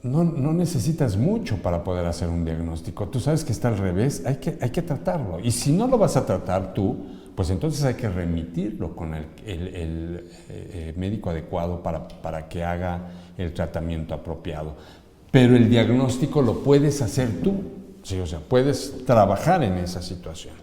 [SPEAKER 2] no necesitas mucho para poder hacer un diagnóstico. Tú sabes que está al revés, hay que tratarlo. Y si no lo vas a tratar tú, pues entonces hay que remitirlo con el médico adecuado para que haga el tratamiento apropiado. pero el diagnóstico lo puedes hacer tú, ¿sí? O sea, puedes trabajar en esa situación.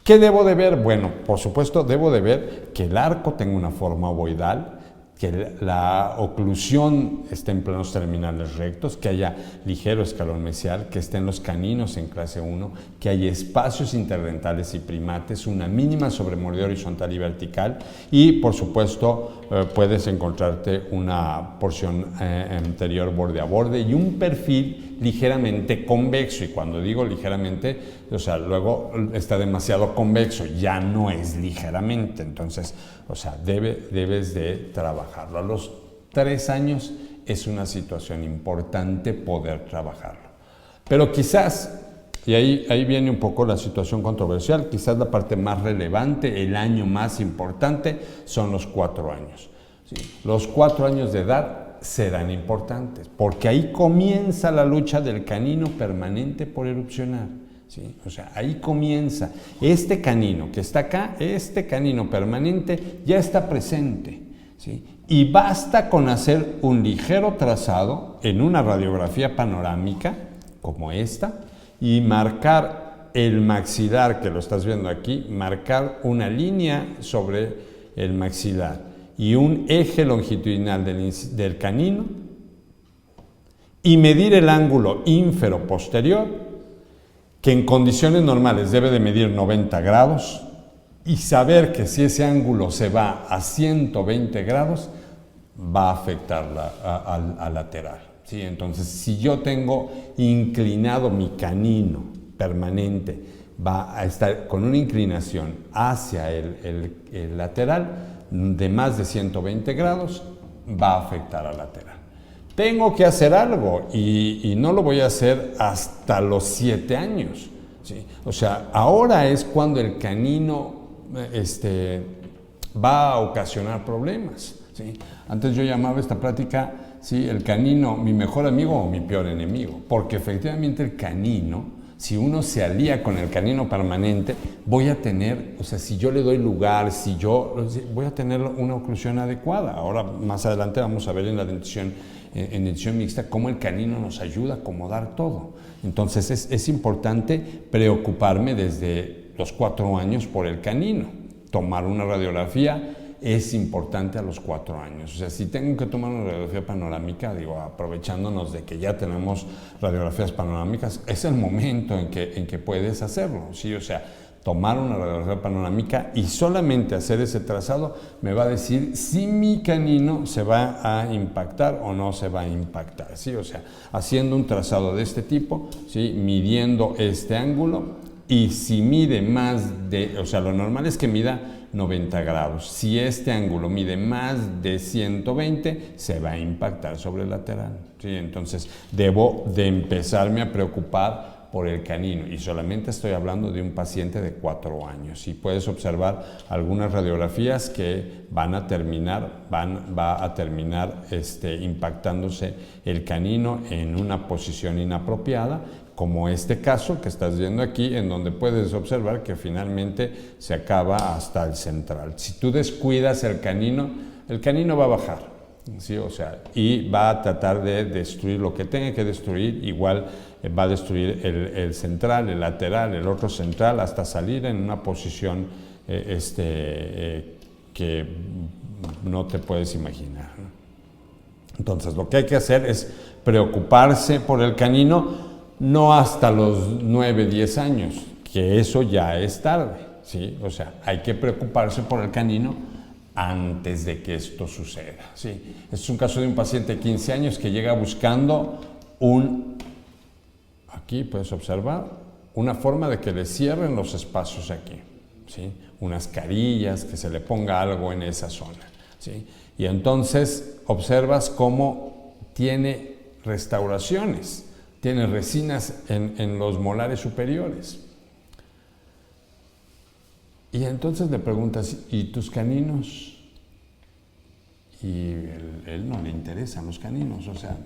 [SPEAKER 2] ¿Qué debo de ver? Bueno, por supuesto, debo de ver que el arco tenga una forma ovoidal, que la oclusión esté en planos terminales rectos, que haya ligero escalón mesial, que estén los caninos en clase 1, que haya espacios interdentales y primates, una mínima sobremordida horizontal y vertical, y por supuesto puedes encontrarte una porción anterior borde a borde y un perfil ligeramente convexo, y cuando digo ligeramente, o sea, luego está demasiado convexo, ya no es ligeramente, entonces, o sea, debes de trabajarlo. A los 3 años es una situación importante poder trabajarlo. Pero quizás, y ahí viene un poco la situación controversial, quizás la parte más relevante, el año más importante, son los 4 años. ¿Sí? Los 4 años de edad serán importantes, porque ahí comienza la lucha del canino permanente por erupcionar. ¿Sí? O sea, ahí comienza. Este canino que está acá, este canino permanente ya está presente. ¿Sí? Y basta con hacer un ligero trazado en una radiografía panorámica como esta y marcar el maxilar, que lo estás viendo aquí, marcar una línea sobre el maxilar y un eje longitudinal del canino y medir el ángulo ínfero-posterior, que en condiciones normales debe de medir 90 grados, y saber que si ese ángulo se va a 120 grados, va a afectar al lateral. ¿Sí? Entonces, si yo tengo inclinado mi canino permanente, va a estar con una inclinación hacia el lateral de más de 120 grados, va a afectar al lateral. Tengo que hacer algo y no lo voy a hacer hasta los 7 años. ¿Sí? O sea, ahora es cuando el canino va a ocasionar problemas. ¿Sí? Antes yo llamaba esta práctica, ¿sí?, el canino mi mejor amigo o mi peor enemigo, porque efectivamente el canino, si uno se alía con el canino permanente, voy a tener, o sea, si yo le doy lugar, voy a tener una oclusión adecuada. Ahora, más adelante vamos a ver en la dentición mixta cómo el canino nos ayuda a acomodar todo. Entonces es importante preocuparme desde los 4 años por el canino. Tomar una radiografía es importante a los 4 años. O sea, si tengo que tomar una radiografía panorámica, digo, aprovechándonos de que ya tenemos radiografías panorámicas, es el momento en que puedes hacerlo, ¿sí? O sea, tomar una radiografía panorámica y solamente hacer ese trazado me va a decir si mi canino se va a impactar o no se va a impactar, ¿sí? O sea, haciendo un trazado de este tipo, ¿sí?, midiendo este ángulo, y si mide más de, o sea, lo normal es que mida 90 grados. Si este ángulo mide más de 120, se va a impactar sobre el lateral. ¿Sí? Entonces, debo de empezarme a preocupar por el canino, y solamente estoy hablando de un paciente de 4 años. Y puedes observar algunas radiografías que va a terminar impactándose el canino en una posición inapropiada, como este caso que estás viendo aquí, en donde puedes observar que finalmente se acaba hasta el central. Si tú descuidas el canino va a bajar, ¿sí? O sea, y va a tratar de destruir lo que tenga que destruir. Igual va a destruir el central, el lateral, el otro central, hasta salir en una posición que no te puedes imaginar, ¿no? Entonces, lo que hay que hacer es preocuparse por el canino, no hasta los 9, 10 años, que eso ya es tarde, ¿sí? O sea, hay que preocuparse por el canino antes de que esto suceda, ¿sí? Este es un caso de un paciente de 15 años que llega buscando aquí puedes observar, una forma de que le cierren los espacios aquí, ¿sí? Unas carillas, que se le ponga algo en esa zona, ¿sí? Y entonces observas cómo tiene restauraciones, tiene resinas en los molares superiores. Y entonces le preguntas, ¿y tus caninos? Y él no le interesan los caninos, o sea,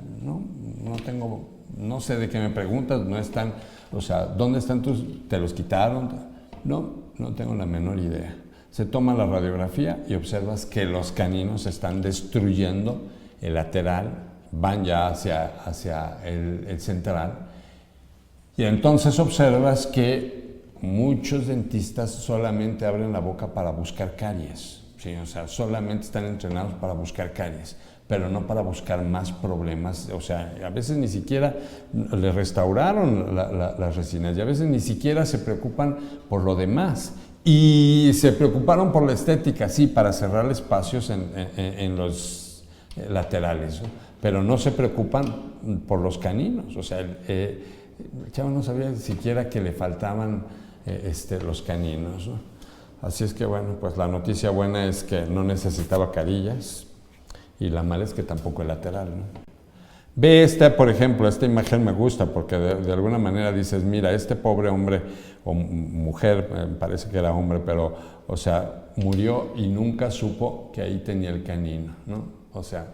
[SPEAKER 2] no sé de qué me preguntas, no están, o sea, ¿dónde están te los quitaron? No tengo la menor idea. Se toma la radiografía y observas que los caninos están destruyendo el lateral van ya hacia el central. Y entonces observas que muchos dentistas solamente abren la boca para buscar caries, ¿sí? O sea, solamente están entrenados para buscar caries, pero no para buscar más problemas. O sea, a veces ni siquiera le restauraron las resinas y a veces ni siquiera se preocupan por lo demás. Y se preocuparon por la estética, sí, para cerrar espacios en los laterales, ¿no? Pero no se preocupan por los caninos. O sea, el chavo no sabía siquiera que le faltaban los caninos, ¿no? Así es que bueno, pues la noticia buena es que no necesitaba carillas y la mala es que tampoco el lateral, ¿no? Ve por ejemplo, esta imagen me gusta porque de alguna manera dices, mira, este pobre hombre o mujer, parece que era hombre, pero, o sea, murió y nunca supo que ahí tenía el canino, ¿no? O sea,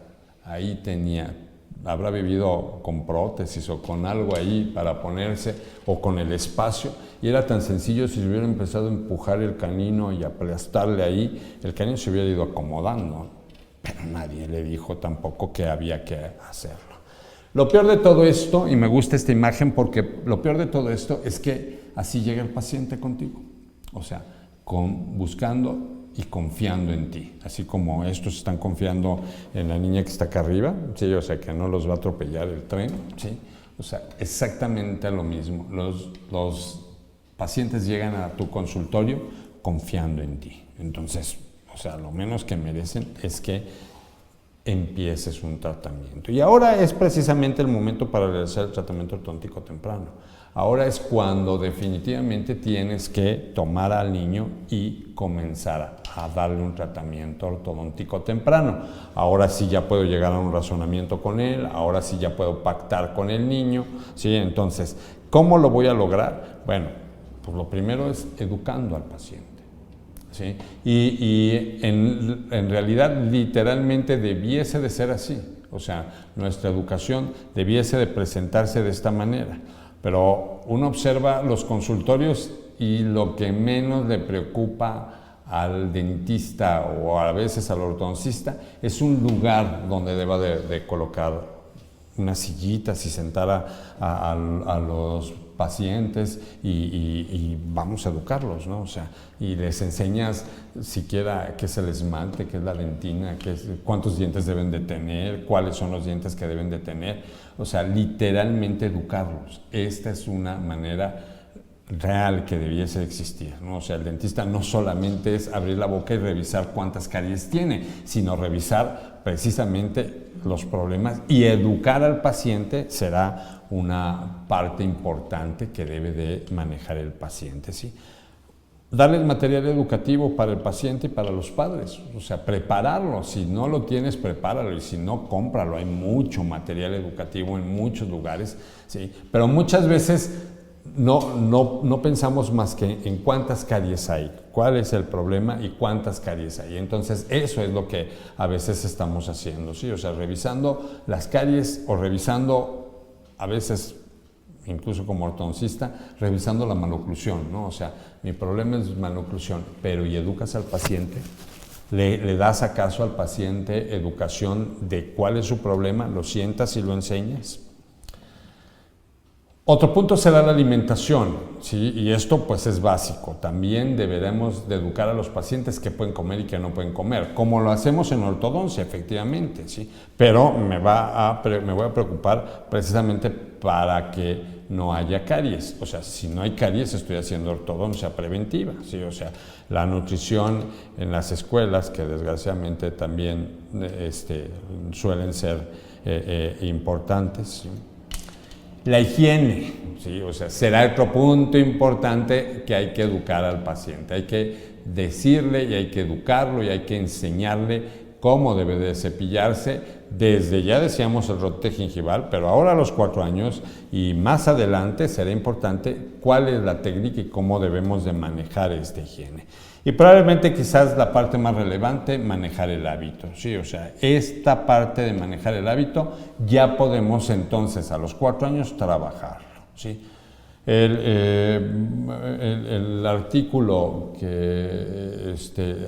[SPEAKER 2] ahí tenía, habrá vivido con prótesis o con algo ahí para ponerse, o con el espacio, y era tan sencillo, si hubiera empezado a empujar el canino y aplastarle ahí, el canino se hubiera ido acomodando, pero nadie le dijo tampoco que había que hacerlo. Lo peor de todo esto, y me gusta esta imagen porque lo peor de todo esto es que así llega el paciente contigo, o sea, buscando y confiando en ti, así como estos están confiando en la niña que está acá arriba, ¿sí? O sea, que no los va a atropellar el tren, ¿sí? O sea, exactamente lo mismo. Los pacientes llegan a tu consultorio confiando en ti. Entonces, o sea, lo menos que merecen es que empieces un tratamiento. Y ahora es precisamente el momento para realizar el tratamiento ortodóntico temprano. Ahora es cuando definitivamente tienes que tomar al niño y comenzar a darle un tratamiento ortodóntico temprano. Ahora sí ya puedo llegar a un razonamiento con él, ahora sí ya puedo pactar con el niño, ¿sí? Entonces, ¿cómo lo voy a lograr? Bueno, pues lo primero es educando al paciente, ¿sí? Y en realidad literalmente debiese de ser así. O sea, nuestra educación debiese de presentarse de esta manera. Pero uno observa los consultorios y lo que menos le preocupa al dentista o a veces al ortodoncista es un lugar donde deba de colocar unas sillitas y sentar a los pacientes y vamos a educarlos, ¿no? O sea, y les enseñas siquiera qué es el esmalte, qué es la dentina, cuántos dientes deben de tener, cuáles son los dientes que deben de tener. O sea, literalmente educarlos. Esta es una manera real que debiese existir, ¿no? O sea, el dentista no solamente es abrir la boca y revisar cuántas caries tiene, sino revisar precisamente los problemas, y educar al paciente será una parte importante que debe de manejar el paciente, ¿sí? Darle el material educativo para el paciente y para los padres, o sea, prepararlo. Si no lo tienes, prepáralo, y si no, cómpralo. Hay mucho material educativo en muchos lugares, ¿sí? Pero muchas veces no pensamos más que en cuántas caries hay, cuál es el problema y cuántas caries hay. Entonces, eso es lo que a veces estamos haciendo, ¿sí? O sea, revisando las caries o revisando, a veces, incluso como ortodoncista, revisando la maloclusión, ¿no? O sea, mi problema es maloclusión, pero ¿y educas al paciente? ¿Le das acaso al paciente educación de cuál es su problema? ¿Lo sientas y lo enseñas? Otro punto será la alimentación, ¿sí? Y esto pues es básico. También deberemos de educar a los pacientes qué pueden comer y qué no pueden comer, como lo hacemos en ortodoncia, efectivamente, ¿sí? Pero me voy a preocupar precisamente para que no haya caries. O sea, si no hay caries, estoy haciendo ortodoncia preventiva, ¿sí? O sea, la nutrición en las escuelas, que desgraciadamente también suelen ser importantes, ¿sí? La higiene, ¿sí? O sea, será otro punto importante que hay que educar al paciente. Hay que decirle y hay que educarlo y hay que enseñarle cómo debe de cepillarse. Desde ya decíamos el rote gingival, pero ahora a los 4 años y más adelante será importante cuál es la técnica y cómo debemos de manejar esta higiene. Y probablemente quizás la parte más relevante, manejar el hábito, ¿sí? O sea, esta parte de manejar el hábito ya podemos entonces a los 4 años trabajarlo, ¿sí? El artículo que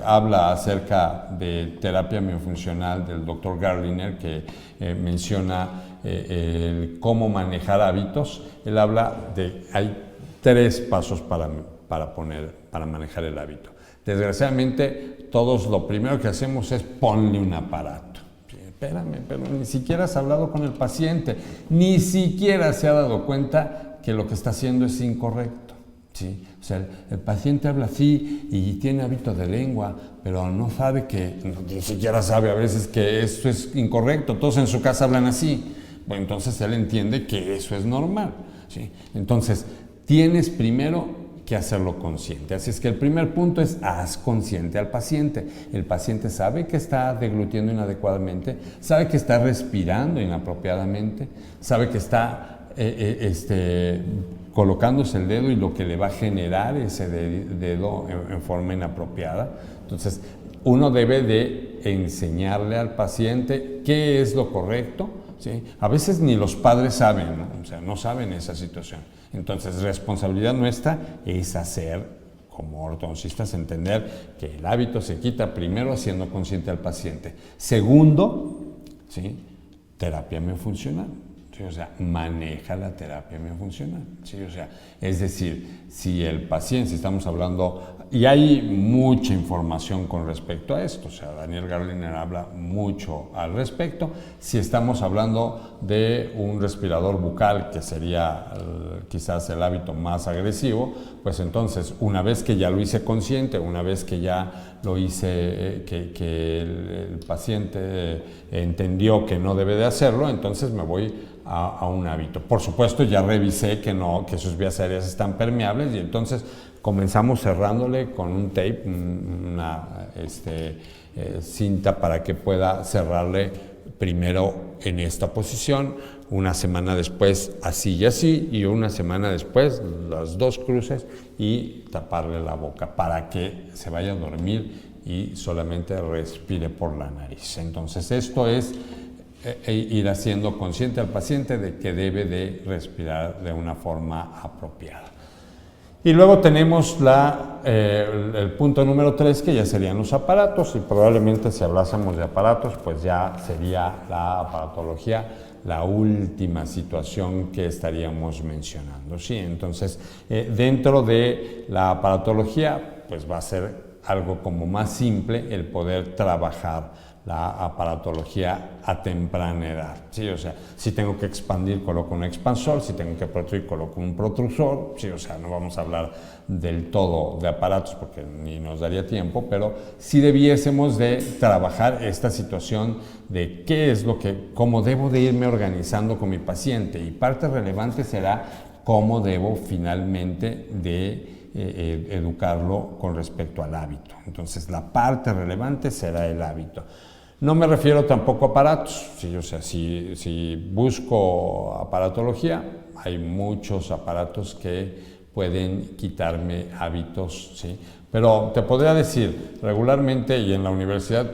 [SPEAKER 2] habla acerca de terapia miofuncional del Dr. Garliner, que menciona cómo manejar hábitos, él habla de hay 3 pasos para manejar el hábito. Desgraciadamente, todos lo primero que hacemos es ponle un aparato. Espérame, pero ni siquiera has hablado con el paciente, ni siquiera se ha dado cuenta que lo que está haciendo es incorrecto, ¿sí? O sea, el paciente habla así y tiene hábito de lengua, pero no sabe ni siquiera sabe a veces que eso es incorrecto. Todos en su casa hablan así. Bueno, entonces él entiende que eso es normal, ¿sí? Entonces, tienes primero que hacerlo consciente. Así es que el primer punto es haz consciente al paciente. El paciente sabe que está deglutiendo inadecuadamente, sabe que está respirando inapropiadamente, sabe que está colocándose el dedo y lo que le va a generar ese dedo en forma inapropiada. Entonces, uno debe de enseñarle al paciente qué es lo correcto, ¿sí? A veces ni los padres saben, ¿no? O sea, no saben esa situación. Entonces, responsabilidad nuestra es hacer, como ortodoncistas, entender que el hábito se quita primero haciendo consciente al paciente. Segundo, ¿sí? Terapia miofuncional. ¿Sí? O sea, maneja la terapia miofuncional. ¿Sí? O sea, es decir, si el paciente, si estamos hablando, y hay mucha información con respecto a esto, o sea, Daniel Garliner habla mucho al respecto. Si estamos hablando de un respirador bucal, que sería quizás el hábito más agresivo, pues entonces, una vez que ya lo hice consciente, una vez que ya lo hice, que el paciente entendió que no debe de hacerlo, entonces me voy a un hábito. Por supuesto, ya revisé que sus vías aéreas están permeables y entonces comenzamos cerrándole con un tape, una cinta para que pueda cerrarle primero en esta posición, una semana después así y así, y una semana después las 2 cruces y taparle la boca para que se vaya a dormir y solamente respire por la nariz. Entonces esto es ir haciendo consciente al paciente de que debe de respirar de una forma apropiada. Y luego tenemos el punto número 3, que ya serían los aparatos, y probablemente si hablásemos de aparatos, pues ya sería la aparatología la última situación que estaríamos mencionando, ¿sí? Entonces, dentro de la aparatología, pues va a ser algo como más simple el poder trabajar la aparatología a temprana edad, ¿sí? O sea, si tengo que expandir, coloco un expansor, si tengo que protruir, coloco un protrusor, ¿sí? O sea, no vamos a hablar del todo de aparatos porque ni nos daría tiempo, pero sí debiésemos de trabajar esta situación de cómo debo de irme organizando con mi paciente, y parte relevante será cómo debo finalmente de educarlo con respecto al hábito. Entonces, la parte relevante será el hábito. No me refiero tampoco a aparatos, ¿sí? O sea, si busco aparatología, hay muchos aparatos que pueden quitarme hábitos, ¿sí? Pero te podría decir, regularmente, y en la universidad,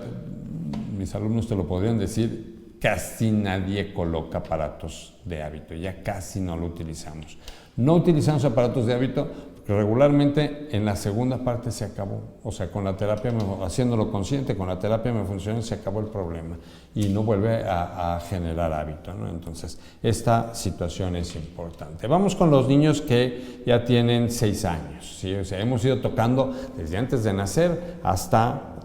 [SPEAKER 2] mis alumnos te lo podrían decir, casi nadie coloca aparatos de hábito, ya casi no lo utilizamos. No utilizamos aparatos de hábito porque regularmente en la segunda parte se acabó. O sea, con la terapia, haciéndolo consciente, con la terapia miofuncional se acabó el problema y no vuelve a generar hábito, ¿no? Entonces, esta situación es importante. Vamos con los niños que ya tienen 6 años, ¿sí? O sea, hemos ido tocando desde antes de nacer hasta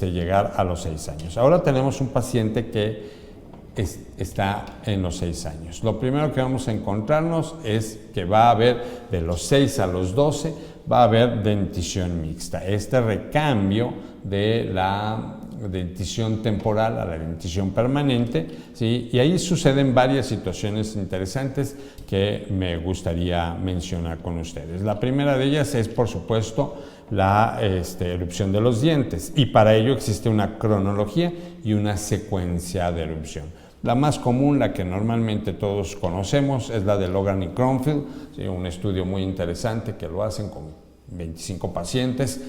[SPEAKER 2] llegar a los 6 años. Ahora tenemos un paciente que está en los 6 años. Lo primero que vamos a encontrarnos es que va a haber, de los 6 a los 12, va a haber dentición mixta. Este recambio de la dentición temporal a la dentición permanente, ¿sí? Y ahí suceden varias situaciones interesantes que me gustaría mencionar con ustedes. La primera de ellas es, por supuesto, la erupción de los dientes, y para ello existe una cronología y una secuencia de erupción. La más común, la que normalmente todos conocemos, es la de Logan y Kronfeld, ¿sí? Un estudio muy interesante que lo hacen con 25 pacientes.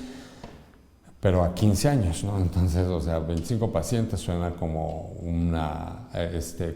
[SPEAKER 2] pero a 15 años, ¿no? Entonces, o sea, 25 pacientes suena como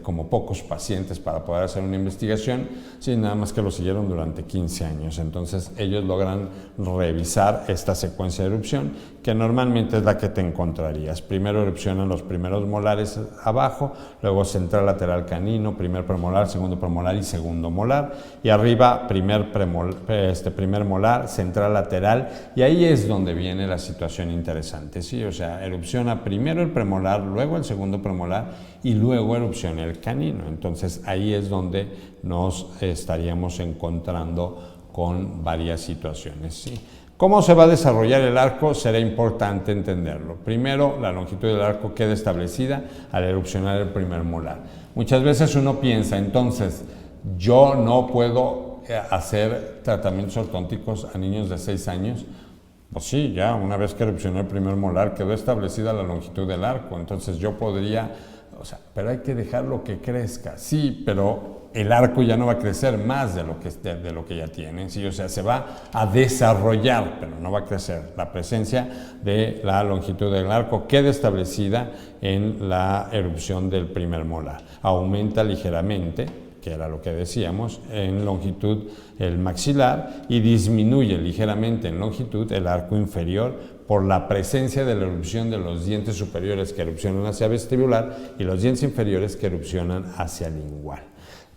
[SPEAKER 2] como pocos pacientes para poder hacer una investigación, sí, nada más que lo siguieron durante 15 años. Entonces, ellos logran revisar esta secuencia de erupción, que normalmente es la que te encontrarías. Primero erupcionan los primeros molares abajo, luego central lateral canino, primer premolar, segundo premolar y segundo molar, y arriba primer molar, central lateral, y ahí es donde viene la situación interesante, ¿sí? O sea, erupciona primero el premolar, luego el segundo premolar y luego erupciona el canino. Entonces ahí es donde nos estaríamos encontrando con varias situaciones, ¿sí? ¿Cómo se va a desarrollar el arco? Será importante entenderlo. Primero, la longitud del arco queda establecida al erupcionar el primer molar. Muchas veces uno piensa, entonces, yo no puedo hacer tratamientos ortodónticos a niños de 6 años. Pues sí, ya una vez que erupcionó el primer molar quedó establecida la longitud del arco, entonces yo podría, o sea, pero hay que dejarlo que crezca, sí, pero el arco ya no va a crecer más de lo que ya tiene, sí, o sea, se va a desarrollar, pero no va a crecer. La presencia de la longitud del arco queda establecida en la erupción del primer molar, aumenta ligeramente, que era lo que decíamos, en longitud el maxilar y disminuye ligeramente en longitud el arco inferior por la presencia de la erupción de los dientes superiores que erupcionan hacia vestibular y los dientes inferiores que erupcionan hacia lingual.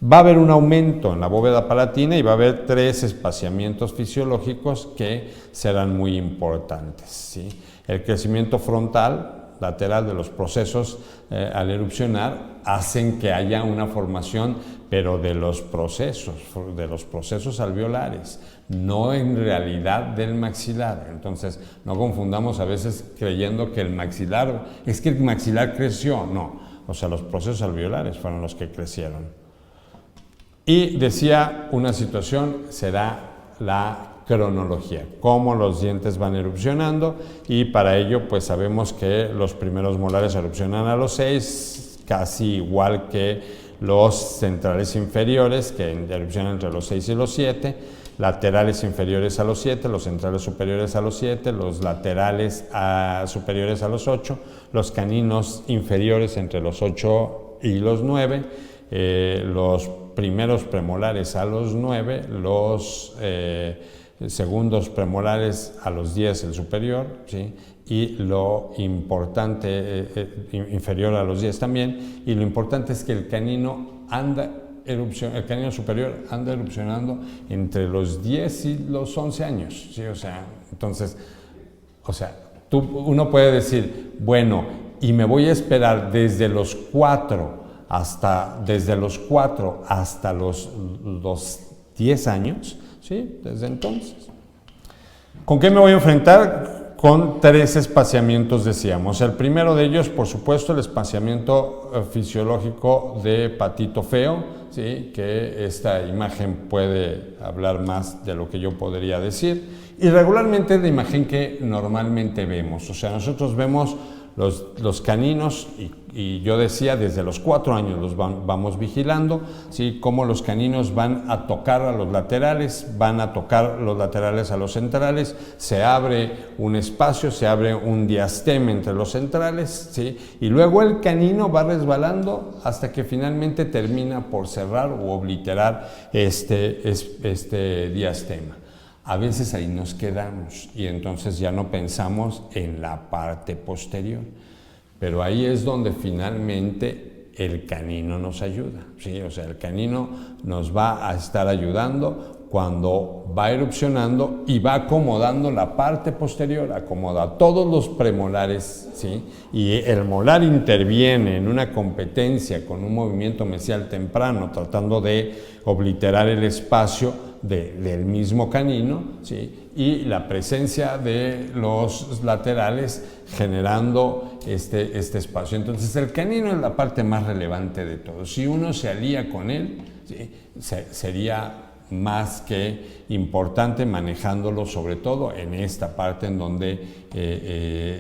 [SPEAKER 2] Va a haber un aumento en la bóveda palatina y va a haber 3 espaciamientos fisiológicos que serán muy importantes, ¿sí? El crecimiento frontal lateral de los procesos al erupcionar hacen que haya una formación, pero de los procesos alveolares, no en realidad del maxilar. Entonces, no confundamos a veces creyendo que el maxilar creció, no, o sea, los procesos alveolares fueron los que crecieron. Y decía, una situación será la cronología, cómo los dientes van erupcionando, y para ello pues sabemos que los primeros molares erupcionan a los 6, casi igual que los centrales inferiores que erupcionan entre los 6 y los 7, laterales inferiores a los 7, los centrales superiores a los 7, los laterales superiores a los 8, los caninos inferiores entre los 8 y los 9, los primeros premolares a los 9, los segundos premolares a los 10 el superior, ¿sí? Y lo importante, inferior a los 10 también, y lo importante es que el canino superior anda erupcionando entre los 10 y los 11 años, ¿sí? O sea, entonces, uno puede decir, bueno, y me voy a esperar desde los 4 hasta los 10 años, ¿sí? Desde entonces. ¿Con qué me voy a enfrentar? Con 3 espaciamientos, decíamos. El primero de ellos, por supuesto, el espaciamiento fisiológico de patito feo, ¿sí? Que esta imagen puede hablar más de lo que yo podría decir. Y regularmente es la imagen que normalmente vemos. O sea, nosotros vemos los caninos, y yo decía, desde los 4 años los vamos vigilando, ¿sí? Cómo los caninos van a tocar a los laterales, van a tocar los laterales a los centrales, se abre un espacio, se abre un diastema entre los centrales, ¿sí? Y luego el canino va resbalando hasta que finalmente termina por cerrar o obliterar este diastema. A veces ahí nos quedamos y entonces ya no pensamos en la parte posterior, pero ahí es donde finalmente el canino nos ayuda, ¿sí? O sea, el canino nos va a estar ayudando cuando va erupcionando y va acomodando la parte posterior, acomoda todos los premolares, ¿sí? Y el molar interviene en una competencia con un movimiento mesial temprano, tratando de obliterar el espacio del mismo canino, ¿sí? Y la presencia de los laterales generando este espacio. Entonces el canino es la parte más relevante de todo. Si uno se alía con él, ¿sí? Sería más que importante manejándolo, sobre todo en esta parte en donde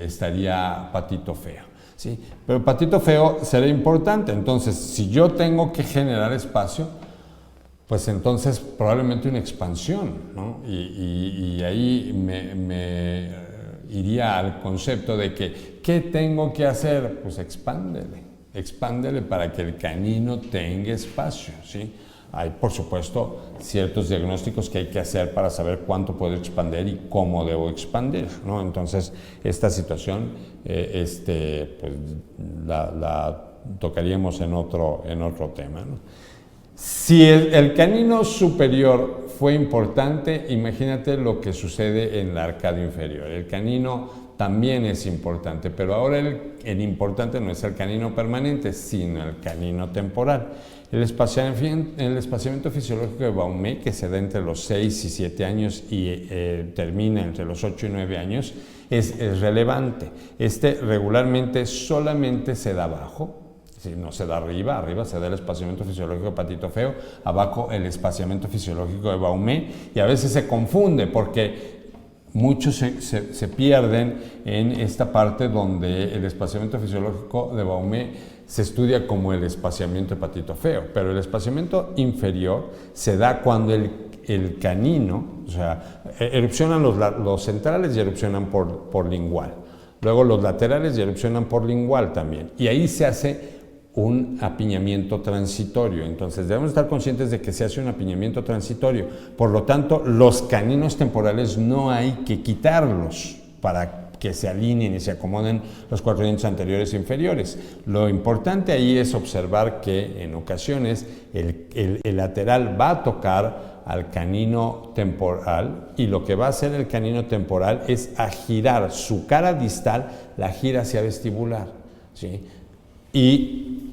[SPEAKER 2] estaría patito feo, ¿sí? Pero patito feo será importante. Entonces, si yo tengo que generar espacio, pues entonces probablemente una expansión, ¿no? Y ahí iría al concepto de que, ¿qué tengo que hacer? Pues expándele para que el canino tenga espacio, ¿sí? Hay, por supuesto, ciertos diagnósticos que hay que hacer para saber cuánto puedo expandir y cómo debo expandir, ¿no? Entonces, esta situación, pues, la tocaríamos en otro tema, ¿no? Si el canino superior fue importante, imagínate lo que sucede en el arcadio inferior. El canino también es importante, pero ahora el importante no es el canino permanente, sino el canino temporal. El espaciamiento fisiológico de Baume, que se da entre los 6 y 7 años y termina entre los 8 y 9 años, es relevante. Regularmente solamente se da abajo. Si no se da arriba se da el espaciamiento fisiológico de Patito Feo, abajo el espaciamiento fisiológico de Baume, y a veces se confunde porque muchos se pierden en esta parte donde el espaciamiento fisiológico de Baume se estudia como el espaciamiento de Patito Feo, pero el espaciamiento inferior se da cuando el canino, o sea, erupcionan los centrales y erupcionan por lingual, luego los laterales y erupcionan por lingual también, y ahí se hace un apiñamiento transitorio. Entonces debemos estar conscientes de que se hace un apiñamiento transitorio, por lo tanto los caninos temporales no hay que quitarlos para que se alineen y se acomoden los 4 dientes anteriores e inferiores. Lo importante ahí es observar que en ocasiones el lateral va a tocar al canino temporal, y lo que va a hacer el canino temporal es a girar su cara distal, la gira hacia vestibular, ¿sí? Y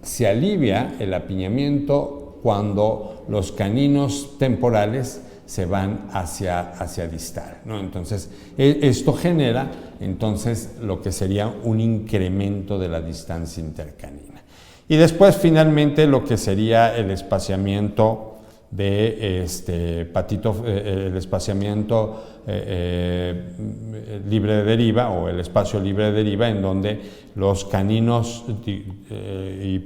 [SPEAKER 2] se alivia el apiñamiento cuando los caninos temporales se van hacia distal, ¿no? Entonces, esto genera entonces lo que sería un incremento de la distancia intercanina. Y después, finalmente, lo que sería el espaciamiento de el espaciamiento libre de deriva, o el espacio libre de deriva, en donde los caninos y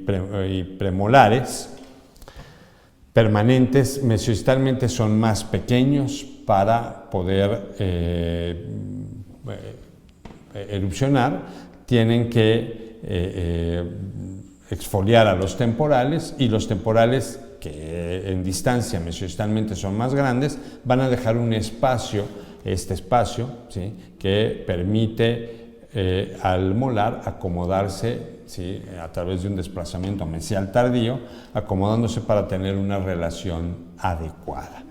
[SPEAKER 2] premolares permanentes mesiodistalmente son más pequeños para poder erupcionar. Tienen que exfoliar a los temporales, y los temporales, que en distancia mesiodistalmente son más grandes, van a dejar un espacio, ¿sí?, que permite al molar acomodarse, ¿sí?, a través de un desplazamiento mesial tardío, acomodándose para tener una relación adecuada.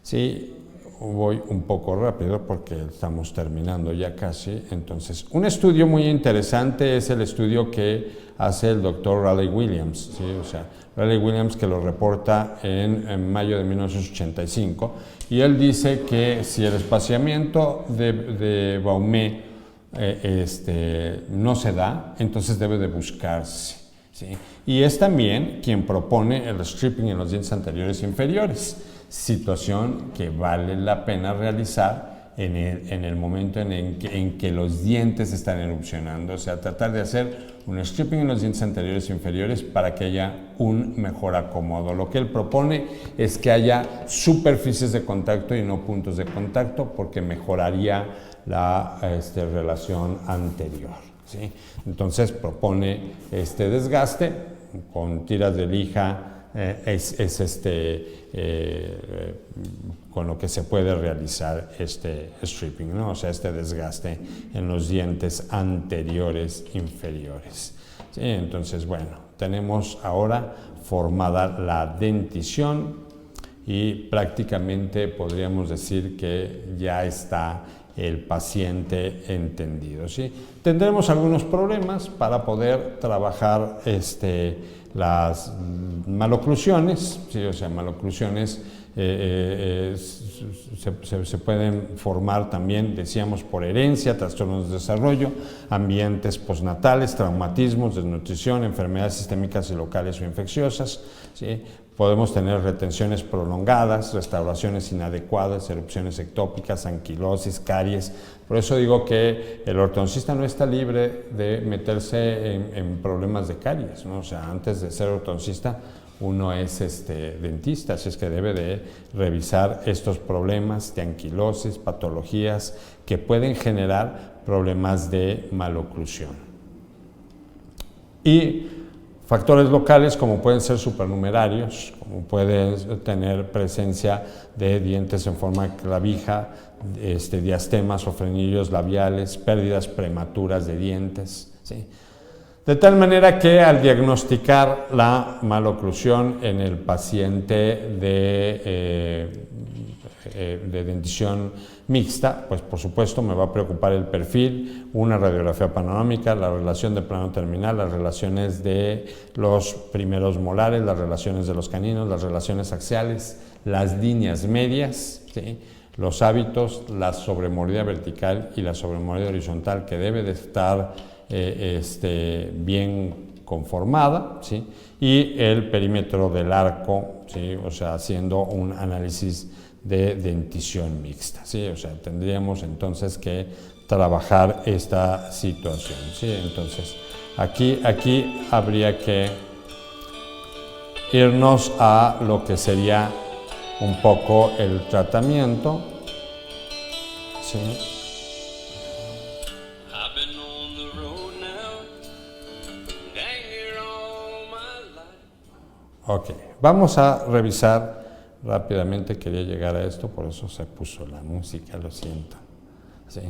[SPEAKER 2] ¿Sí? Voy un poco rápido porque estamos terminando ya casi. Entonces, un estudio muy interesante es el estudio que hace el doctor Raleigh Williams, ¿sí? O sea, Raleigh Williams, que lo reporta en mayo de 1985, y él dice que si el espaciamiento de Baume no se da, entonces debe de buscarse, ¿sí? Y es también quien propone el stripping en los dientes anteriores e inferiores, situación que vale la pena realizar en el momento en que los dientes están erupcionando, o sea, tratar de hacer un stripping en los dientes anteriores e inferiores para que haya un mejor acomodo. Lo que él propone es que haya superficies de contacto y no puntos de contacto, porque mejoraría la relación anterior, ¿sí? Entonces propone este desgaste con tiras de lija, con lo que se puede realizar este stripping, ¿no? O sea, este desgaste en los dientes anteriores inferiores, ¿sí? Entonces, bueno, tenemos ahora formada la dentición y prácticamente podríamos decir que ya está el paciente entendido, ¿sí? Tendremos algunos problemas para poder trabajar las maloclusiones, ¿sí? O sea, maloclusiones se pueden formar también, decíamos, por herencia, trastornos de desarrollo, ambientes postnatales, traumatismos, desnutrición, enfermedades sistémicas y locales o infecciosas, ¿sí? Podemos tener retenciones prolongadas, restauraciones inadecuadas, erupciones ectópicas, anquilosis, caries. Por eso digo que el ortodoncista no está libre de meterse en problemas de caries, ¿no? O sea, antes de ser ortodoncista, uno es dentista, así es que debe de revisar estos problemas de anquilosis, patologías que pueden generar problemas de maloclusión. Y factores locales como pueden ser supernumerarios, como pueden tener presencia de dientes en forma de clavija, diastemas o frenillos labiales, pérdidas prematuras de dientes, ¿sí? De tal manera que al diagnosticar la maloclusión en el paciente de dentición mixta, pues por supuesto me va a preocupar el perfil, una radiografía panorámica, la relación de plano terminal, las relaciones de los primeros molares, las relaciones de los caninos, las relaciones axiales, las líneas medias, ¿sí? Los hábitos, la sobremordida vertical y la sobremordida horizontal, que debe de estar bien conformada, ¿sí? Y el perímetro del arco, ¿sí? O sea, haciendo un análisis de dentición mixta, ¿sí? O sea, tendríamos entonces que trabajar esta situación, ¿sí? Entonces, aquí habría que irnos a lo que sería un poco el tratamiento, ¿sí? Ok, vamos a revisar rápidamente, quería llegar a esto, por eso se puso la música, lo siento. ¿Sí?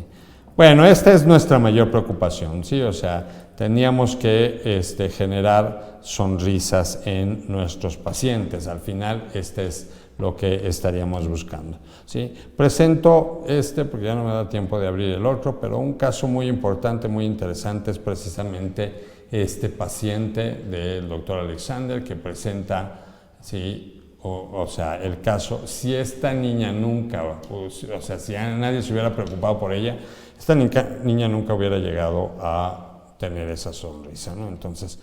[SPEAKER 2] Bueno, esta es nuestra mayor preocupación, ¿sí? O sea, teníamos que generar sonrisas en nuestros pacientes, al final es lo que estaríamos buscando, ¿sí? Presento porque ya no me da tiempo de abrir el otro, pero un caso muy importante, muy interesante es precisamente este paciente del doctor Alexander que presenta, ¿sí? O sea, el caso, si esta niña nunca, o sea, si nadie se hubiera preocupado por ella, esta niña nunca hubiera llegado a tener esa sonrisa, ¿no? Entonces,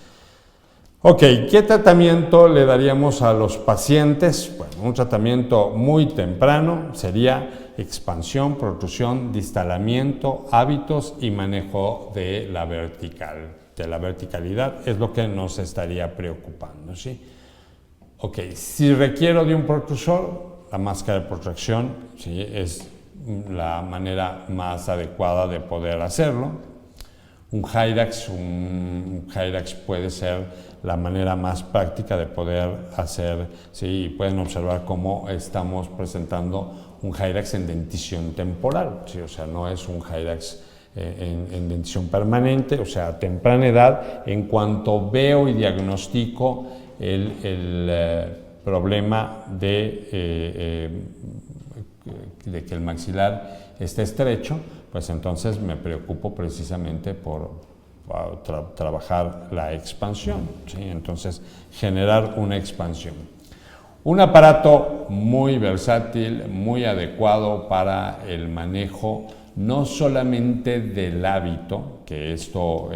[SPEAKER 2] ok, ¿qué tratamiento le daríamos a los pacientes? Bueno, un tratamiento muy temprano sería expansión, protrusión, distalamiento, hábitos y manejo de la verticalidad es lo que nos estaría preocupando, ¿sí? Ok, si requiero de un protrusor, la máscara de protracción, ¿sí? Es la manera más adecuada de poder hacerlo. Un Hyrax puede ser la manera más práctica de poder hacer, ¿sí? Y pueden observar cómo estamos presentando un Hyrax en dentición temporal, ¿sí? O sea, no es un Hyrax en dentición permanente, o sea, a temprana edad, en cuanto veo y diagnostico el problema de que el maxilar esté estrecho, pues entonces me preocupo precisamente por trabajar la expansión, ¿sí? Entonces, generar una expansión. Un aparato muy versátil, muy adecuado para el manejo no solamente del hábito, que esto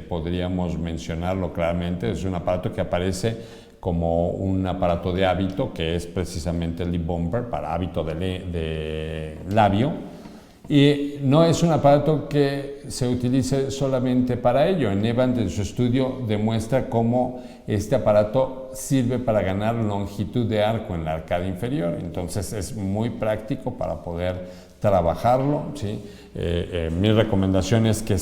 [SPEAKER 2] podríamos mencionarlo claramente, es un aparato que aparece como un aparato de hábito, que es precisamente el lip bumper para hábito de labio, y no es un aparato que se utilice solamente para ello. En Evans, en su estudio, demuestra cómo este aparato sirve para ganar longitud de arco en la arcada inferior, entonces es muy práctico para poder trabajarlo, ¿sí? Mi recomendación es que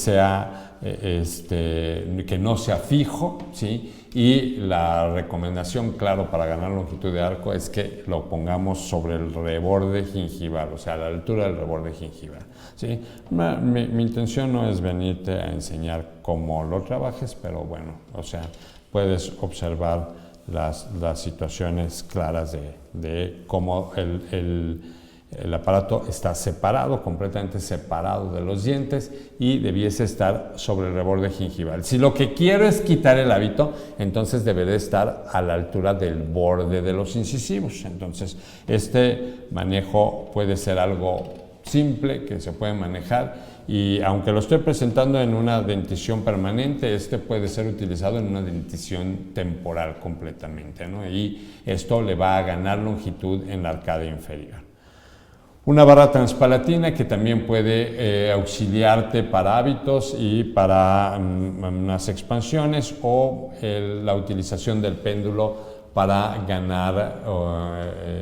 [SPEAKER 2] que no sea fijo, ¿sí? Y la recomendación, claro, para ganar longitud de arco es que lo pongamos sobre el reborde gingival, o sea, a la altura del reborde gingival, ¿sí? Mi intención no es venirte a enseñar cómo lo trabajes, pero bueno, o sea, puedes observar las situaciones claras de cómo el aparato está separado, completamente separado de los dientes y debiese estar sobre el reborde gingival. Si lo que quiero es quitar el hábito, entonces deberá estar a la altura del borde de los incisivos. Entonces, este manejo puede ser algo simple que se puede manejar y aunque lo estoy presentando en una dentición permanente, puede ser utilizado en una dentición temporal completamente, ¿no? Y esto le va a ganar longitud en la arcada inferior. Una barra transpalatina que también puede auxiliarte para hábitos y para unas expansiones o la utilización del péndulo
[SPEAKER 3] para ganar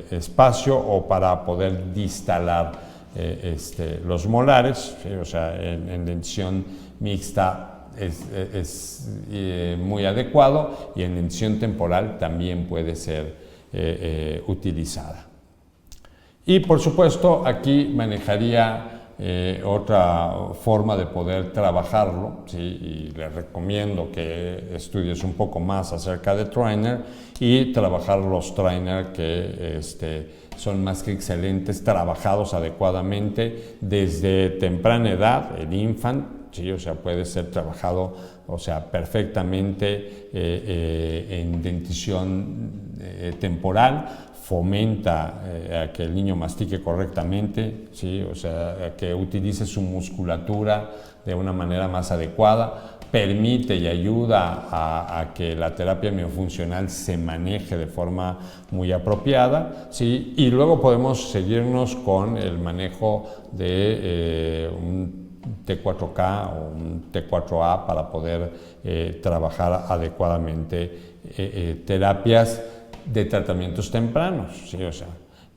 [SPEAKER 3] espacio o para poder distalar los molares, ¿sí? O sea, en dentición mixta es muy adecuado, y en dentición temporal también puede ser utilizada. Y por supuesto aquí manejaría otra forma de poder trabajarlo, ¿sí? Y les recomiendo que estudies un poco más acerca de trainer y trabajar los trainer que son más que excelentes, trabajados adecuadamente desde temprana edad, el infant, ¿sí? O sea, puede ser trabajado, o sea, perfectamente en dentición temporal. Fomenta a que el niño mastique correctamente, ¿sí? O sea, a que utilice su musculatura de una manera más adecuada, permite y ayuda a que la terapia miofuncional se maneje de forma muy apropiada, ¿sí? Y luego podemos seguirnos con el manejo de un T4K o un T4A para poder trabajar adecuadamente terapias de tratamientos tempranos, ¿sí? O sea,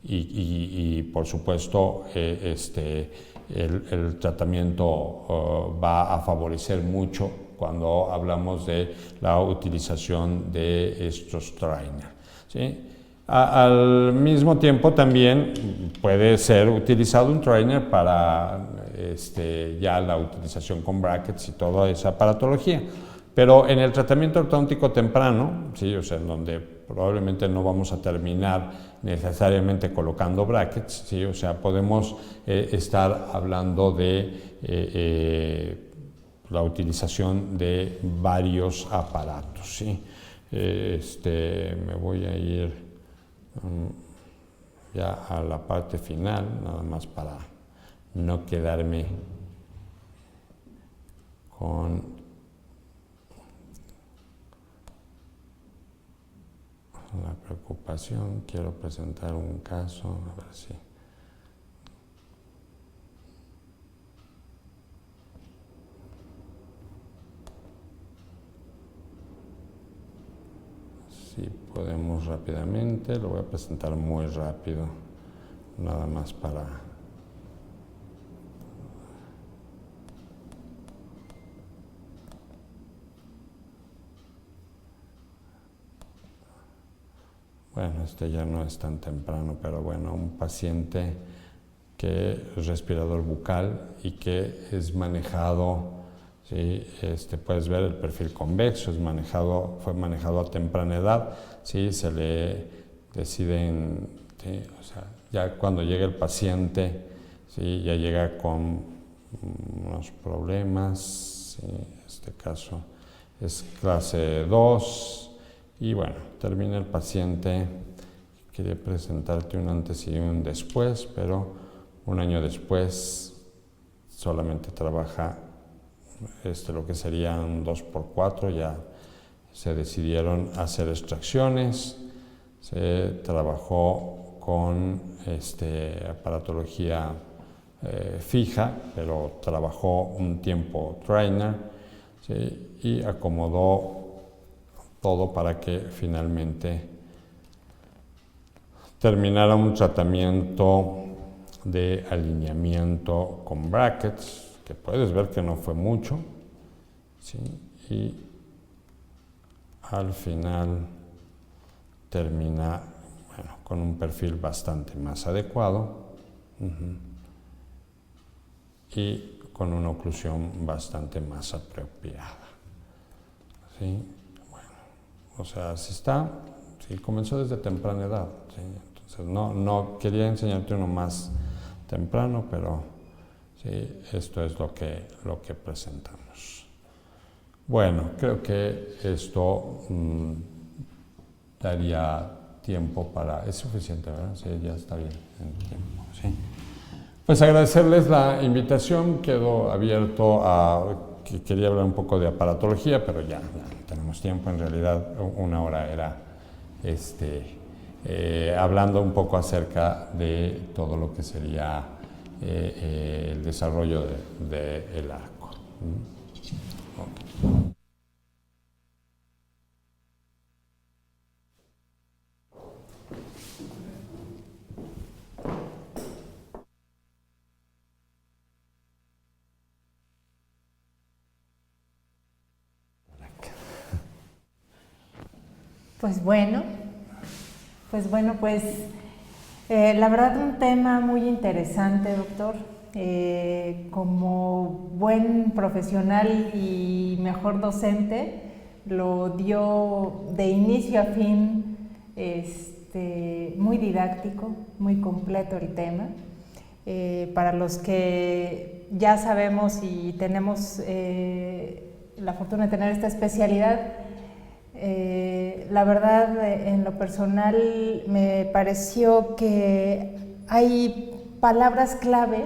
[SPEAKER 3] y por supuesto el tratamiento va a favorecer mucho cuando hablamos de la utilización de estos trainers, ¿sí? Al mismo tiempo también puede ser utilizado un trainer para ya la utilización con brackets y toda esa aparatología. Pero en el tratamiento ortodóntico temprano, ¿sí? O sea, en donde probablemente no vamos a terminar necesariamente colocando brackets, ¿sí? O sea, podemos estar hablando de la utilización de varios aparatos, ¿sí? Me voy a ir ya a la parte final, nada más para no quedarme con la preocupación. Quiero presentar un caso, a ver si podemos rápidamente. Lo voy a presentar muy rápido, nada más para bueno, ya no es tan temprano, pero bueno, un paciente que es respirador bucal y que es manejado, ¿sí? Puedes ver el perfil convexo, fue manejado a temprana edad, ¿sí? Se le deciden, ¿sí? O sea, ya cuando llega el paciente, ¿sí? Ya llega con unos problemas, ¿sí? En este caso es clase 2. Y bueno, termina el paciente, quería presentarte un antes y un después, pero un año después solamente trabaja lo que sería un 2x4, ya se decidieron hacer extracciones, se trabajó con aparatología fija, pero trabajó un tiempo trainer, ¿sí? Y acomodó todo para que finalmente terminara un tratamiento de alineamiento con brackets, que puedes ver que no fue mucho, ¿sí? Y al final termina, bueno, con un perfil bastante más adecuado y con una oclusión bastante más apropiada, ¿sí? O sea, así está, sí, comenzó desde temprana edad, ¿sí? Entonces no quería enseñarte uno más temprano, pero sí, esto es lo que presentamos. Bueno, creo que esto daría tiempo para... Es suficiente, ¿verdad? Sí, ya está bien el tiempo, sí. Pues agradecerles la invitación, quedo abierto a... Quería hablar un poco de aparatología, pero ya tenemos tiempo, en realidad una hora era hablando un poco acerca de todo lo que sería el desarrollo del arco. Okay.
[SPEAKER 1] Pues bueno, la verdad un tema muy interesante, doctor. Como buen profesional y mejor docente, lo dio de inicio a fin, muy didáctico, muy completo el tema. Para los que ya sabemos y tenemos la fortuna de tener esta especialidad, la verdad, en lo personal, me pareció que hay palabras clave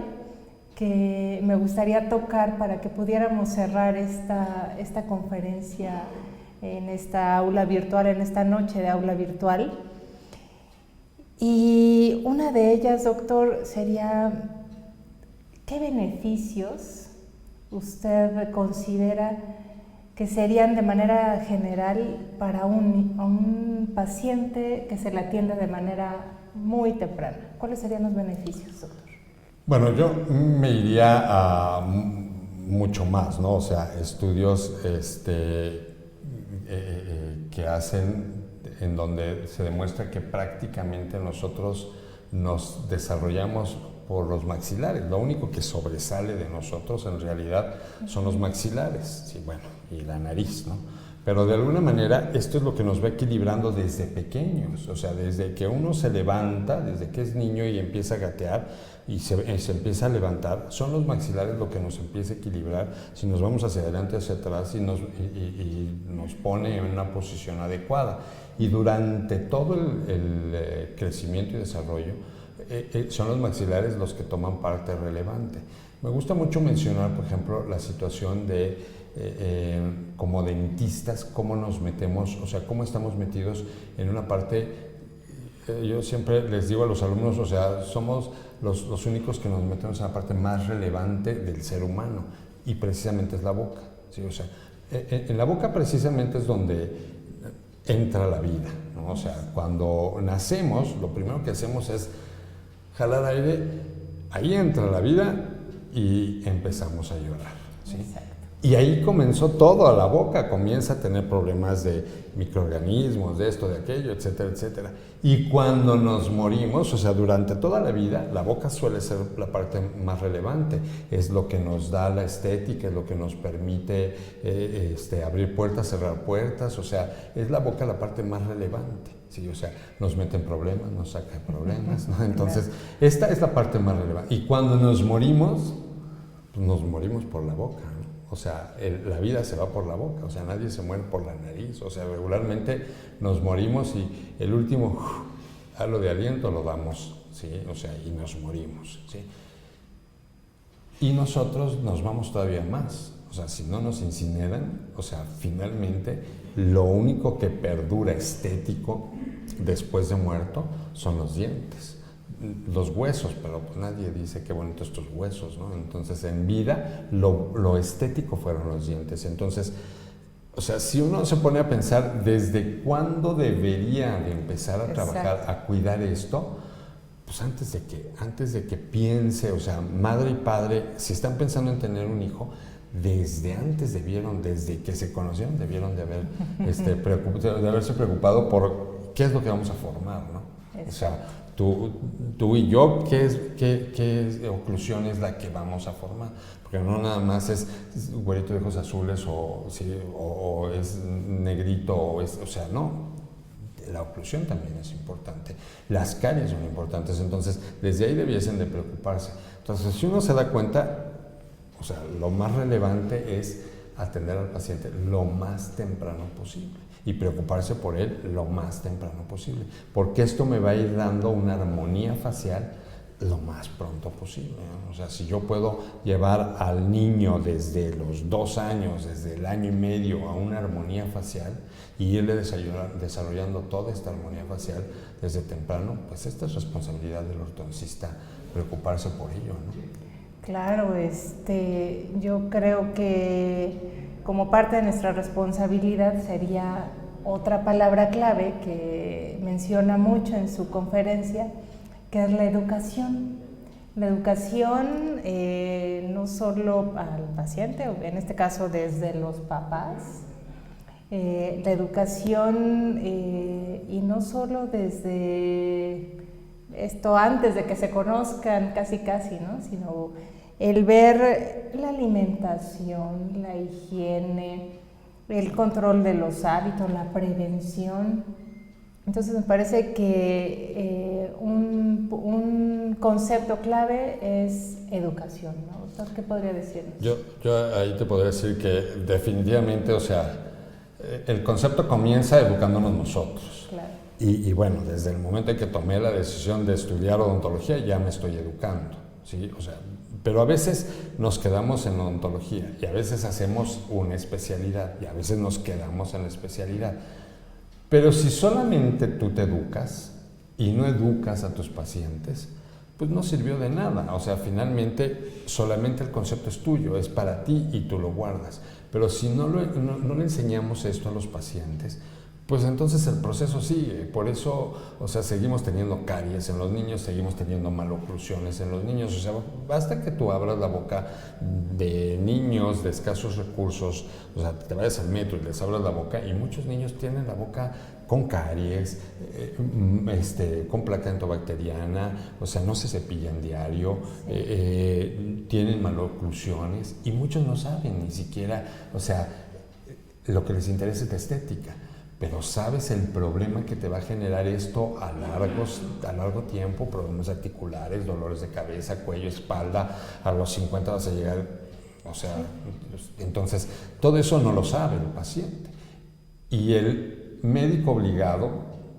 [SPEAKER 1] que me gustaría tocar para que pudiéramos cerrar esta conferencia en esta aula virtual, en esta noche de aula virtual. Y una de ellas, doctor, sería, ¿qué beneficios usted considera que serían de manera general para un paciente que se le atienda de manera muy temprana? ¿Cuáles serían los beneficios, doctor?
[SPEAKER 3] Bueno, yo me iría a mucho más, ¿no? O sea, estudios que hacen en donde se demuestra que prácticamente nosotros nos desarrollamos por los maxilares. Lo único que sobresale de nosotros en realidad son los maxilares, sí, bueno, y la nariz, ¿no? Pero de alguna manera esto es lo que nos va equilibrando desde pequeños, o sea, desde que uno se levanta, desde que es niño y empieza a gatear y se empieza a levantar, son los maxilares lo que nos empieza a equilibrar si nos vamos hacia adelante, hacia atrás y nos pone en una posición adecuada. Y durante todo el crecimiento y desarrollo, son los maxilares los que toman parte relevante. Me gusta mucho mencionar, por ejemplo, la situación de como dentistas, cómo nos metemos, o sea, cómo estamos metidos en una parte. Yo siempre les digo a los alumnos, o sea, somos los únicos que nos metemos en la parte más relevante del ser humano, y precisamente es la boca, ¿sí? O sea, en la boca precisamente es donde entra la vida, ¿no? O sea, cuando nacemos, lo primero que hacemos es jalar aire, ahí entra la vida y empezamos a llorar, ¿sí?
[SPEAKER 1] Exacto.
[SPEAKER 3] Y ahí comenzó todo, a la boca comienza a tener problemas de microorganismos, de esto, de aquello, etcétera, etcétera. Y cuando nos morimos, o sea, durante toda la vida, la boca suele ser la parte más relevante. Es lo que nos da la estética, es lo que nos permite abrir puertas, cerrar puertas, o sea, es la boca la parte más relevante. Sí, o sea, nos mete en problemas, nos saca de problemas, ¿no? Entonces, esta es la parte más relevante. Y cuando nos morimos, pues nos morimos por la boca, ¿no? O sea, la vida se va por la boca, o sea, nadie se muere por la nariz, o sea, regularmente nos morimos y el último halo de aliento lo damos, ¿sí? O sea, y nos morimos, ¿sí? Y nosotros nos vamos todavía más, o sea, si no nos incineran, o sea, finalmente lo único que perdura estético después de muerto son los dientes. Los huesos, pero pues nadie dice qué bonitos estos huesos, ¿no? Entonces, en vida, lo estético fueron los dientes. Entonces, o sea, si uno se pone a pensar desde cuándo debería de empezar a trabajar, a cuidar esto, pues antes de que piense, o sea, madre y padre, si están pensando en tener un hijo, desde antes desde que se conocieron, debieron de haberse preocupado por qué es lo que vamos a formar, ¿no? O sea, tú y yo, ¿qué oclusión es la que vamos a formar? Porque no nada más es güerito de ojos azules o es negrito, o sea, no. La oclusión también es importante, las caries son importantes, entonces desde ahí debiesen de preocuparse. Entonces, si uno se da cuenta, o sea, lo más relevante es atender al paciente lo más temprano posible y preocuparse por él lo más temprano posible, porque esto me va a ir dando una armonía facial lo más pronto posible, ¿no? O sea, si yo puedo llevar al niño desde los 2 años, desde el año y medio, a una armonía facial y irle desarrollando toda esta armonía facial desde temprano, pues esta es responsabilidad del ortodoncista preocuparse por ello, ¿no?
[SPEAKER 1] Claro, yo creo que como parte de nuestra responsabilidad sería otra palabra clave que menciona mucho en su conferencia, que es la educación. La educación no solo al paciente, en este caso desde los papás, la educación, y no solo desde esto antes de que se conozcan casi, ¿no? Sino el ver la alimentación, la higiene, el control de los hábitos, la prevención. Entonces me parece que un concepto clave es educación, ¿no? ¿Qué podría decirnos?
[SPEAKER 3] Yo ahí te podría decir que definitivamente, o sea, el concepto comienza educándonos nosotros.
[SPEAKER 1] Claro.
[SPEAKER 3] Y bueno, desde el momento en que tomé la decisión de estudiar odontología ya me estoy educando, ¿sí? O sea, pero a veces nos quedamos en odontología y a veces hacemos una especialidad y a veces nos quedamos en la especialidad. Pero si solamente tú te educas y no educas a tus pacientes, pues no sirvió de nada. O sea, finalmente solamente el concepto es tuyo, es para ti y tú lo guardas. Pero si no le enseñamos esto a los pacientes, pues entonces el proceso sigue. Por eso, o sea, seguimos teniendo caries en los niños, seguimos teniendo maloclusiones en los niños. O sea, basta que tú abras la boca de niños de escasos recursos, o sea, te vayas al metro y les abras la boca y muchos niños tienen la boca con caries, con placa entobacteriana, o sea, no se cepillan diario, tienen maloclusiones y muchos no saben ni siquiera, o sea, lo que les interesa es la estética. Pero sabes el problema que te va a generar esto a largo tiempo, problemas articulares, dolores de cabeza, cuello, espalda, a los 50 vas a llegar, o sea, entonces todo eso no lo sabe el paciente. Y el médico obligado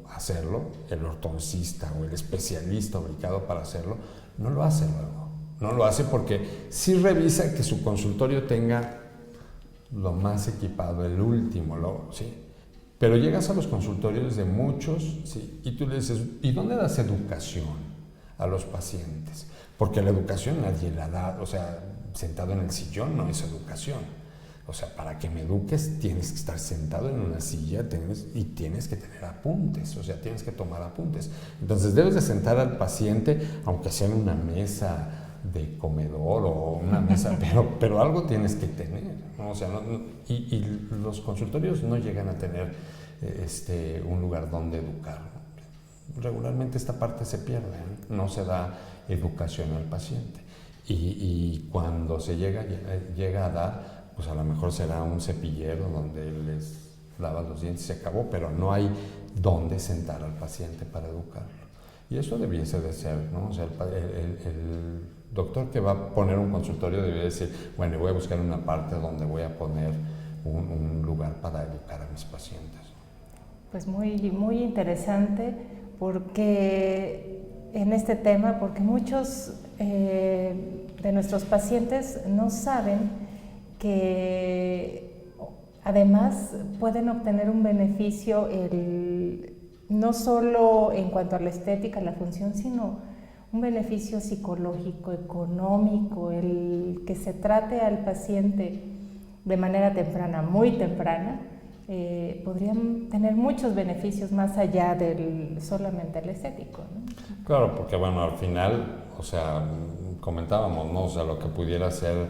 [SPEAKER 3] a hacerlo, el ortodoncista o el especialista obligado para hacerlo, no lo hace luego. No lo hace porque sí revisa que su consultorio tenga lo más equipado, el último, ¿sí? Pero llegas a los consultorios de muchos, ¿sí? Y tú le dices, ¿y dónde das educación a los pacientes? Porque la educación nadie la da, o sea, sentado en el sillón no es educación. O sea, para que me eduques tienes que estar sentado en una silla y tienes que tener apuntes, o sea, tienes que tomar apuntes. Entonces debes de sentar al paciente, aunque sea en una mesa de comedor o una mesa, pero algo tienes que tener, ¿no? O sea, y los consultorios no llegan a tener un lugar donde educar. Regularmente esta parte se pierde, ¿eh? No se da educación al paciente. Y cuando se llega a dar, pues a lo mejor será un cepillero donde les lavas los dientes y se acabó, pero no hay dónde sentar al paciente para educarlo. Y eso debiese de ser, ¿no? O sea, el doctor que va a poner un consultorio debe decir, bueno, voy a buscar una parte donde voy a poner un lugar para educar a mis pacientes.
[SPEAKER 1] Pues muy, muy interesante porque en este tema, porque muchos de nuestros pacientes no saben que además pueden obtener un beneficio no solo en cuanto a la estética, la función, sino un beneficio psicológico, económico, el que se trate al paciente de manera temprana, muy temprana, podrían tener muchos beneficios más allá del solamente el estético, ¿no?
[SPEAKER 3] Claro, porque bueno, al final, o sea, comentábamos, ¿no? O sea, lo que pudiera ser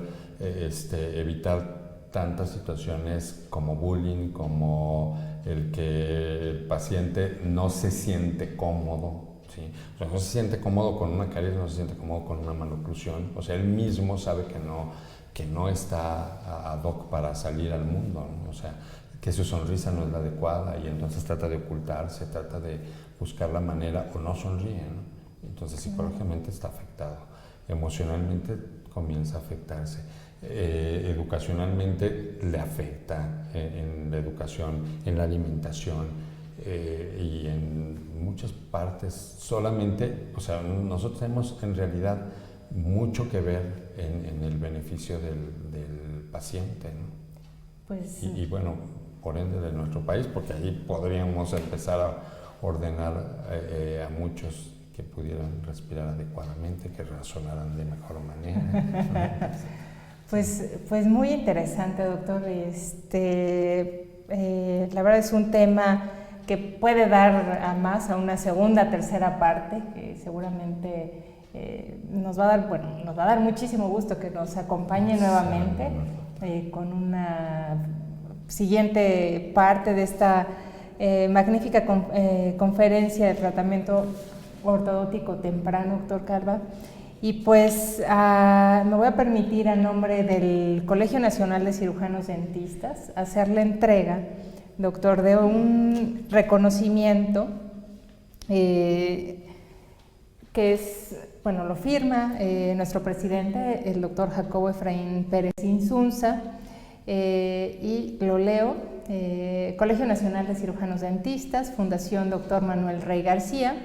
[SPEAKER 3] evitar tantas situaciones como bullying, como el que el paciente no se siente cómodo, ¿sí? O sea, no se siente cómodo con una caries, no se siente cómodo con una maloclusión, o sea, él mismo sabe que no está ad hoc para salir al mundo, ¿no? O sea, que su sonrisa no es la adecuada y entonces trata de ocultarse, trata de buscar la manera o no sonríe, ¿no? Entonces psicológicamente está afectado, emocionalmente comienza a afectarse. Educacionalmente le afecta en la educación, en la alimentación y en muchas partes. Solamente, o sea, nosotros tenemos en realidad mucho que ver en el beneficio del paciente, ¿no?
[SPEAKER 1] Pues,
[SPEAKER 3] y bueno, por ende de nuestro país, porque ahí podríamos empezar a ordenar a muchos que pudieran respirar adecuadamente, que razonaran de mejor manera.
[SPEAKER 1] Pues muy interesante, doctor. La verdad es un tema que puede dar a una segunda, tercera parte, que seguramente nos va a dar muchísimo gusto que nos acompañe nuevamente con una siguiente parte de esta magnífica conferencia de tratamiento ortodóntico temprano, doctor Calva. Y pues me voy a permitir, a nombre del Colegio Nacional de Cirujanos Dentistas, hacerle entrega, doctor, de un reconocimiento que es, bueno, lo firma nuestro presidente, el doctor Jacobo Efraín Pérez Insunza, y lo leo: Colegio Nacional de Cirujanos Dentistas, Fundación Dr. Manuel Rey García,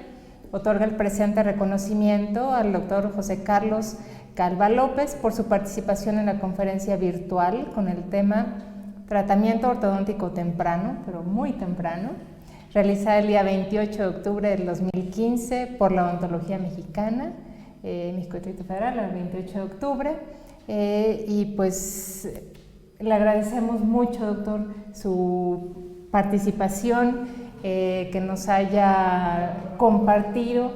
[SPEAKER 1] otorga el presente reconocimiento al doctor José Carlos Calva López por su participación en la conferencia virtual con el tema Tratamiento ortodóntico temprano, pero muy temprano, realizada el día 28 de octubre del 2015 por la Odontología Mexicana, México Distrito Federal, el 28 de octubre, y pues le agradecemos mucho, doctor, su participación, que nos haya compartido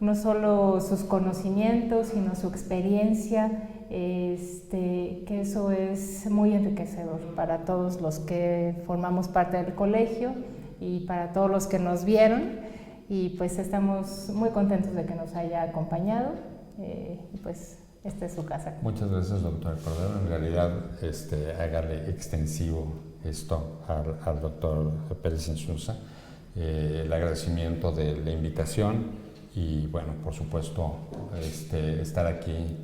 [SPEAKER 1] no solo sus conocimientos, sino su experiencia, que eso es muy enriquecedor para todos los que formamos parte del colegio y para todos los que nos vieron, y pues estamos muy contentos de que nos haya acompañado, y pues esta es su casa.
[SPEAKER 2] Muchas gracias, doctor Cordero. En realidad, hágale extensivo esto al doctor Pérez Insunza, el agradecimiento de la invitación y, bueno, por supuesto, estar aquí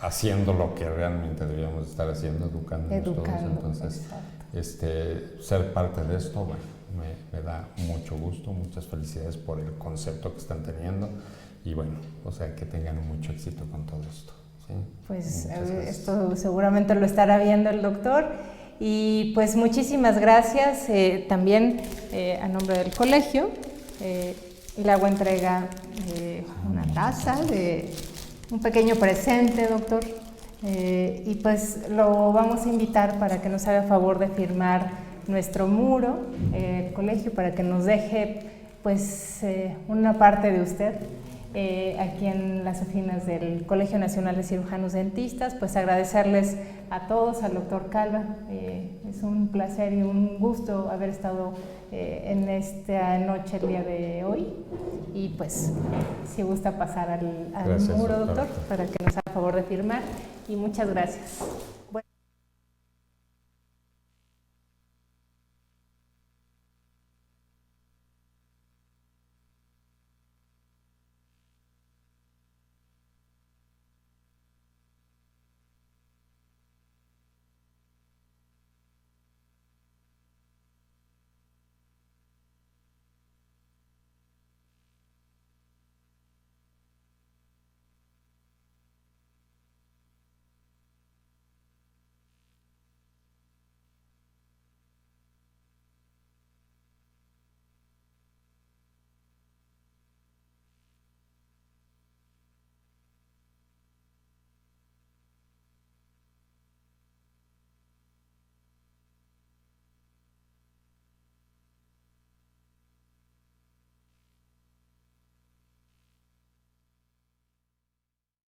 [SPEAKER 2] haciendo lo que realmente debíamos estar haciendo, educándonos todos. Entonces, ser parte de esto, bueno, me da mucho gusto, muchas felicidades por el concepto que están teniendo y, bueno, o sea, que tengan mucho éxito con todo esto. ¿Sí?
[SPEAKER 1] Pues esto seguramente lo estará viendo el doctor. Y pues muchísimas gracias, también a nombre del colegio, le hago entrega de una taza, de un pequeño presente, doctor, y pues lo vamos a invitar para que nos haga favor de firmar nuestro muro, el colegio, para que nos deje pues una parte de usted aquí en las oficinas del Colegio Nacional de Cirujanos Dentistas. Pues agradecerles a todos, al doctor Calva, es un placer y un gusto haber estado en esta noche el día de hoy, y pues si gusta pasar al muro, doctor, para que nos haga favor de firmar, y muchas gracias.